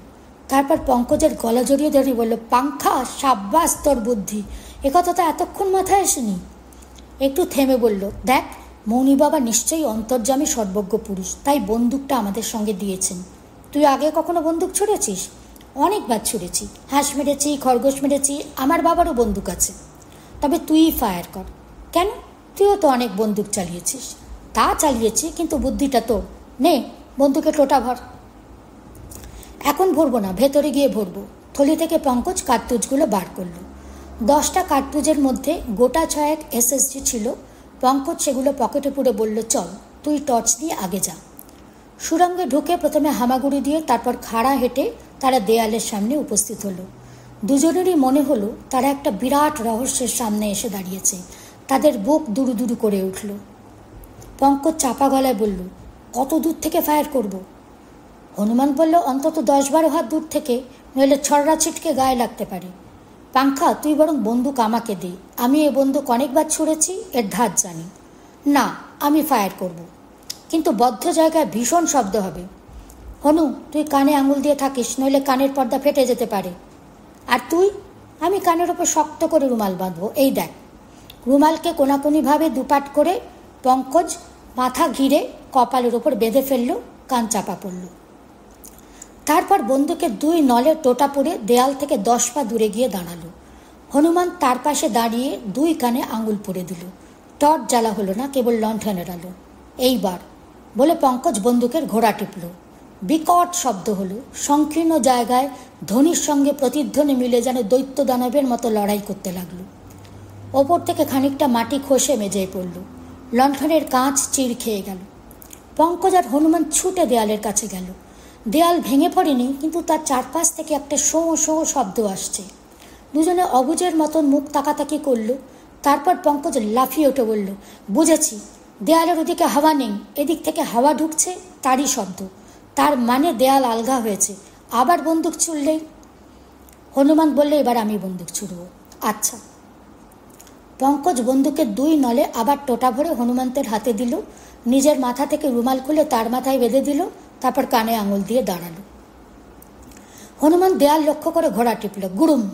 তারপর পঙ্কজের গলা জড়িয়ে ধরে বলল, পাংখা, সাব্বাস তোর বুদ্ধি, একথা তো এতক্ষণ মাথায় আসেনি। একটু থেমে বলল, দেখ, মৌনি বাবা নিশ্চয়ই অন্তর্যামী সর্বজ্ঞ পুরুষ, তাই বন্দুকটা আমাদের সঙ্গে দিয়েছেন। তুই আগে কখনো বন্দুক ছুঁড়েছিস? অনেকবার ছুঁড়েছি, হাঁস মেরেছি, খরগোশ মেরেছি, আমার বাবারও বন্দুক আছে। তবে তুই ফায়ার কর। কেন? তুইও তো অনেক বন্দুক চালিয়েছিস। তা চালিয়েছি, কিন্তু বুদ্ধিটা তোর। নে, বন্দুকে টোটা ভর। এখন ভরবো না, ভেতরে গিয়ে ভরবো। থলি থেকে পঙ্কজ কার্তুজগুলো বার করল। 10টা কার্তুজের মধ্যে গোটা 6 SSG ছিল। পঙ্কজ সেগুলো পকেটে পুরে বলল, চল, তুই টর্চ দিয়ে আগে যা। সুরঙ্গে ঢুকে প্রথমে হামাগুড়ি দিয়ে, তারপর খাড়া হেঁটে তারা দেয়ালের সামনে উপস্থিত হলো। দুজনেরই মনে হলো তারা একটা বিরাট রহস্যের সামনে এসে দাঁড়িয়েছে। তাদের বুক দুরু দুরু করে উঠল। পঙ্কজ চাপা গলায় বলল, কত দূর থেকে ফায়ার করব? হনুমান বলল, অন্তত 10-12 হাত দূর থেকে, নইলে ছড়রা ছিটকে গায়ে লাগতে পারে। পাংখা, তুই বরং বন্দুক আমাকে দে, আমি এ বন্দুক অনেকবার ছুঁড়েছি, এর ধার জানি। না, আমি ফায়ার করব, কিন্তু বদ্ধ জায়গায় ভীষণ শব্দ হবে। হনু, তুই কানে আঙুল দিয়ে থাকিস, নইলে কানের পর্দা ফেটে যেতে পারে। আর তুই? আমি কানের ওপর শক্ত করে রুমাল বাঁধবো, এই দেখ। রুমালকে কোনাকুনিভাবে দুপাট করে পঙ্কজ মাথা ঘিরে কপালের ওপর বেঁধে ফেলল, কান চাপা পড়ল। তারপর বন্দুকের 2 নলে টোটা পড়ে দেয়াল থেকে 10 পা দূরে গিয়ে দাঁড়ালো। হনুমান তার পাশে দাঁড়িয়ে 2 কানে আঙুল পরে দিল। টর্চ জ্বালা হলো না, কেবল লণ্ঠনের আলো। এইবার বলে পঙ্কজ বন্দুকের ঘোড়া টিপল। বিকট শব্দ হলো। সংকীর্ণ জায়গায় ধ্বনির সঙ্গে প্রতিধ্বনি মিলে যেন দৈত্য দানবের মতো লড়াই করতে লাগলো। ওপর থেকে খানিকটা মাটি খসে মেঝেয় পড়ল। লণ্ঠনের কাঁচ চিড় খেয়ে গেল। পঙ্কজ আর হনুমান ছুটে দেয়ালের কাছে গেল। দেয়াল ভেঙে পড়েনি, কিন্তু তার চারপাশ থেকে একটা শোঁ শোঁ শব্দ আসছে। দুজনে অবুঝের মতন মুখ তাকাতাকি করল। তারপর পঙ্কজ লাফিয়ে উঠে বলল, বুঝেছি, দেয়ালের ওদিকে হাওয়া নেই, এদিক থেকে হাওয়া ঢুকছে, তারই শব্দ। তার মানে দেয়াল আলগা হয়েছে। আবার বন্দুক ছুড়লেই। হনুমান বললে, এবার আমি বন্দুক ছুড়ব। আচ্ছা। পঙ্কজ বন্দুকের দুই নলে আবার টোটা ভরে হনুমন্তের হাতে দিল। নিজের মাথা থেকে রুমাল খুলে তার মাথায় বেঁধে দিল। তারপর কানে আঙুল দিয়ে দাঁড়ালো। হনুমান দেয়াল লক্ষ্য করে ঘোড়া টিপল। গুড়ুম।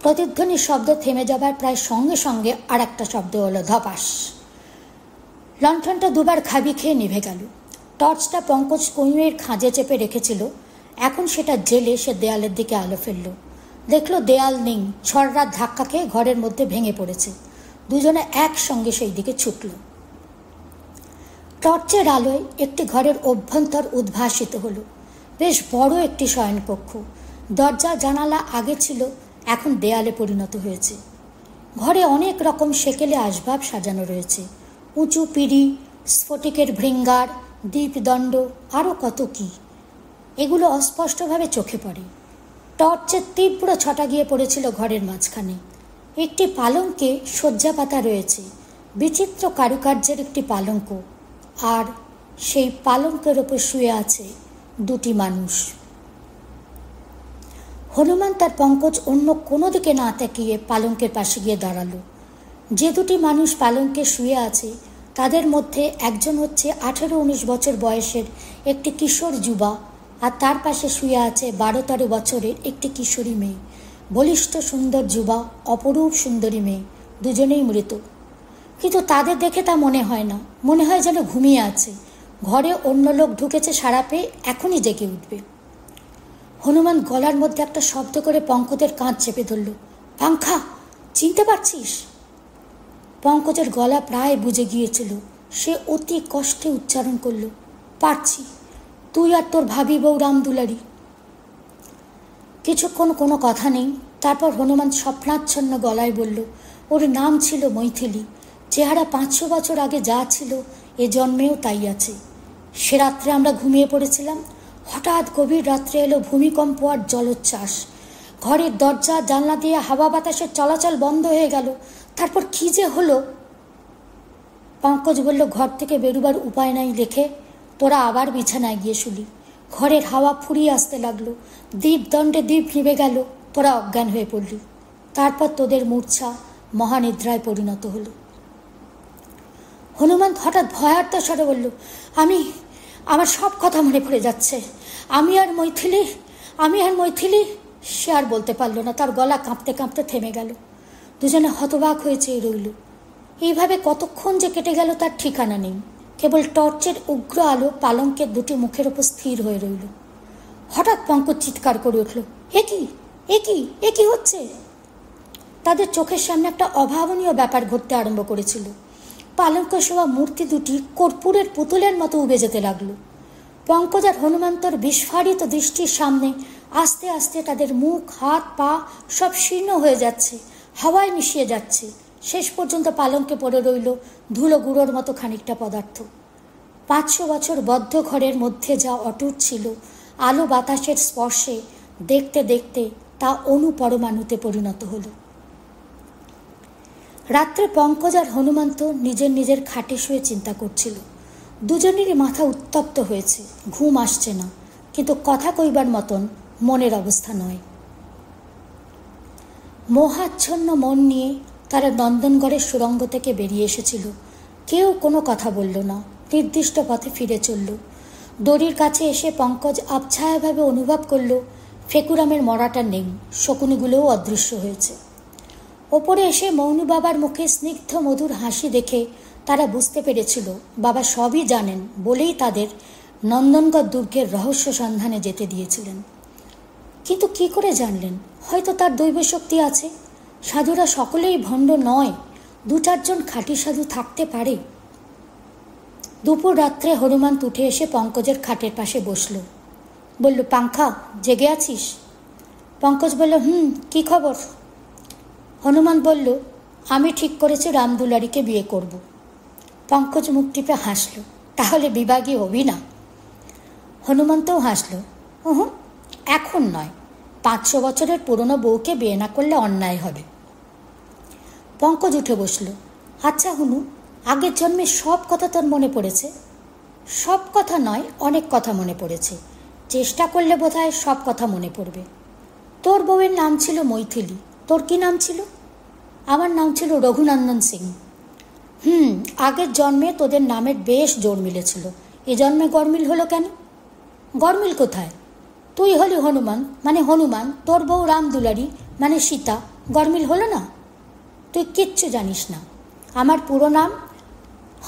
প্রতিধ্বনির শব্দ থেমে যাবার প্রায় সঙ্গে সঙ্গে আর একটা শব্দ হলো, ধপাস। লণ্ঠনটা দুবার খাবি খেয়ে নিভে গেল। টর্চটা পঙ্কজ কইমের খাঁজে চেপে রেখেছিল। এখন সেটা জেলে সে দেয়ালের দিকে আলো ফেলল। দেখল দেয়াল নেই। ছড়রার ধাক্কা খেয়ে ঘরের মধ্যে ভেঙে পড়েছে। দুজনে একসঙ্গে সেই দিকে ছুটল। টর্চের আলোয় একটি ঘরের অভ্যন্তর উদ্ভাসিত হলো। বেশ বড় একটি শয়নকক্ষ। দরজা জানালা আগে ছিল, এখন দেয়ালে পরিণত হয়েছে। ঘরে অনেক রকম সেকেলে আসবাব সাজানো রয়েছে। উঁচু পিঁড়ি, স্ফটিকের ভৃঙ্গার, দীপদণ্ড, আরও কত কি। এগুলো অস্পষ্টভাবে চোখে পড়ে। টর্চের তীব্র ছটা গিয়ে পড়েছিল ঘরের মাঝখানে। একটি পালঙ্কে শয্যা পাতা রয়েছে, বিচিত্র কারুকার্যের একটি পালঙ্ক, আর সেই পালঙ্কের ওপর শুয়ে আছে দুটি মানুষ। হনুমান তার পঙ্কজ অন্য কোনো দিকে না তাকিয়ে পালঙ্কের পাশে গিয়ে দাঁড়ালো। যে দুটি মানুষ পালঙ্কে শুয়ে আছে তাদের মধ্যে একজন হচ্ছে 18-19 বছর বয়সের একটি কিশোর যুবা, আর তার পাশে শুয়ে আছে 12-13 বছরের একটি কিশোরী মেয়ে। বলিষ্ঠ সুন্দর যুবা, অপরূপ সুন্দরী মেয়ে, দুজনেই মৃত। কিন্তু তাদের দেখে তা মনে হয় না। মনে হয় যেন ঘুমিয়ে আছে। ঘরে অন্য লোক ঢুকেছে সাড়া পেয়ে এখনই জেগে উঠবে। হনুমান গলার মধ্যে একটা শব্দ করে পঙ্কজের কাঁধ চেপে ধরল। পাংখা, চিনতে পারছিস? পঙ্কজের গলা প্রায় বুঝে গিয়েছিল। সে অতি কষ্টে উচ্চারণ করল, পারছি। তুই আর তোর ভাবি বউ রামদুলারি। কিছুক্ষণ কোনো কথা নেই। তারপর হনুমান স্বপ্নাচ্ছন্ন গলায় বলল, ওর নাম ছিল মৈথিলী। চেহারা 500 বছর আগে যা ছিল এ জন্মেও তাই আছে। সে রাত্রে আমরা ঘুমিয়ে পড়েছিলাম। হঠাৎ গভীর রাত্রে এলো ভূমিকম্প আর জলোচ্ছ্বাস। ঘরের দরজা জানলা দিয়ে হাওয়া বাতাসের চলাচল বন্ধ হয়ে গেল। তারপর কি যে হলো। পঙ্কজ বলল, ঘর থেকে বেরুবার উপায় নাই দেখে তোরা আবার বিছানায় গিয়ে শুলি। ঘরের হাওয়া ফুরিয়ে আসতে লাগলো। দীপদণ্ডে দীপ নিভে গেল। তোরা অজ্ঞান হয়ে পড়লি। তারপর তোদের মূর্ছা মহানিদ্রায় পরিণত হলো। হনুমান হঠাৎ ভয়ার্ত স্বরে বলল, আমার সব কথা মনে পড়ে যাচ্ছে। আমি আর মৈথিলী। সে আর বলতে পারল না। তার গলা কাঁপতে কাঁপতে থেমে গেল। দুজনে হতবাক হয়ে চেয়ে রইল। এইভাবে কতক্ষণ যে কেটে গেল তার ঠিকানা নেই। কেবল টর্চের উগ্র আলো পালঙ্কের দুটি মুখের ওপর স্থির হয়ে রইল। হঠাৎ পঙ্কজ চিৎকার করে উঠল, এ কি হচ্ছে? তাদের চোখের সামনে একটা অভাবনীয় ব্যাপার ঘটতে আরম্ভ করেছিল। পালঙ্ক শোয়া মূর্তি দুটি কর্পূরের পুতুলের মতো উবে যেতে লাগলো। পঙ্কজ আর হনুমন্তর বিস্ফারিত দৃষ্টির সামনে আস্তে আস্তে তাদের মুখ, হাত, পা সব শীর্ণ হয়ে যাচ্ছে, হাওয়ায় মিশিয়ে যাচ্ছে। শেষ পর্যন্ত পালঙ্কে পড়ে রইল ধুলো গুঁড়োর মতো খানিকটা পদার্থ। 500 বছর বদ্ধ ঘরের মধ্যে যা অটুট ছিল, আলো বাতাসের স্পর্শে দেখতে দেখতে তা অনুপরমাণুতে পরিণত হলো। রাত্রে পঙ্কজ আর হনুমন্ত নিজের খাটে শুয়ে চিন্তা করছিল। দুজনেরই মাথা উত্তপ্ত হয়েছে, ঘুম আসছে না, কিন্তু কথা কইবার মতন মনের অবস্থা নয়। মোহাচ্ছন্ন মন নিয়ে তারা নন্দনগড়ের সুড়ঙ্গ থেকে বেরিয়ে এসেছিল। কেউ কোনো কথা বলল না, নির্দিষ্ট পথে ফিরে চলল। দড়ির কাছে এসে পঙ্কজ আবছায়াভাবে অনুভব করল ফেকুরামের মরাটা নেই, শকুনিগুলোও অদৃশ্য হয়েছে। ওপরে এসে মৌনু বাবার মুখে স্নিগ্ধ মধুর হাসি দেখে তারা বুঝতে পেরেছিল বাবা সবই জানেন বলেই তাদের নন্দনগড় দুর্গের রহস্য সন্ধানে যেতে দিয়েছিলেন। কিন্তু কি করে জানলেন? হয়তো তার দৈব শক্তি আছে। সাধুরা সকলেই ভণ্ড নয়। 2-4 জন খাঁটি সাধু থাকতে পারে? দুপুর রাত্রে হনুমান উঠে এসে পঙ্কজের খাটের পাশে বসল। বলল, পাংখা, জেগে আছিস? পঙ্কজ বলল, কি খবর? হনুমান বলল, আমি ঠিক করেছি রামদুলারিকে বিয়ে করব। পঙ্কজ মুখ টিপে হাসল। তাহলে বিভাগী হবি না? হনুমন্তও হাসল। এখন নয়, 500 বছরের পুরনো বউকে বিয়ে না করলে অন্যায় হবে। পঙ্কজ উঠে বসল। আচ্ছা হনু, আগের জন্মে সব কথা তোর মনে পড়েছে? সব কথা নয়, অনেক কথা মনে পড়েছে। চেষ্টা করলে বোধহয় সব কথা মনে পড়বে। তোর বউয়ের নাম ছিল মৈথিলী। তোর কি নাম ছিল? আমার নাম ছিল রঘুনন্দন সিং। আগের জন্মে তোদের নামের বেশ জোর মিলেছিল। এ জন্মে গরমিল হলো কেন? গরমিল কোথায়? তুই হলি হনুমান মানে হনুমান, তোর বউ রামদুলারি মানে সীতা, গরমিল হলো না? তুই কিচ্ছু জানিস না। আমার পুরো নাম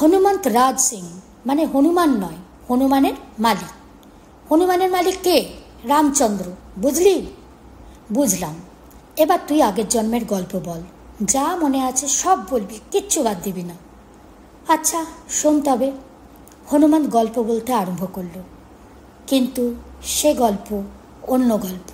হনুমন্ত রাজ সিং, মানে হনুমান নয়, হনুমানের মালিক। হনুমানের মালিক কে? রামচন্দ্র। বুঝলি? বুঝলাম। এবার তুই আগের জন্মের গল্প বল, যা মনে আছে সব বলবি, কিচ্ছু বাদ দিবি না। আচ্ছা শোন তবে। হনুমান গল্প বলতে আরম্ভ করল, কিন্তু সে গল্প অন্য গল্প।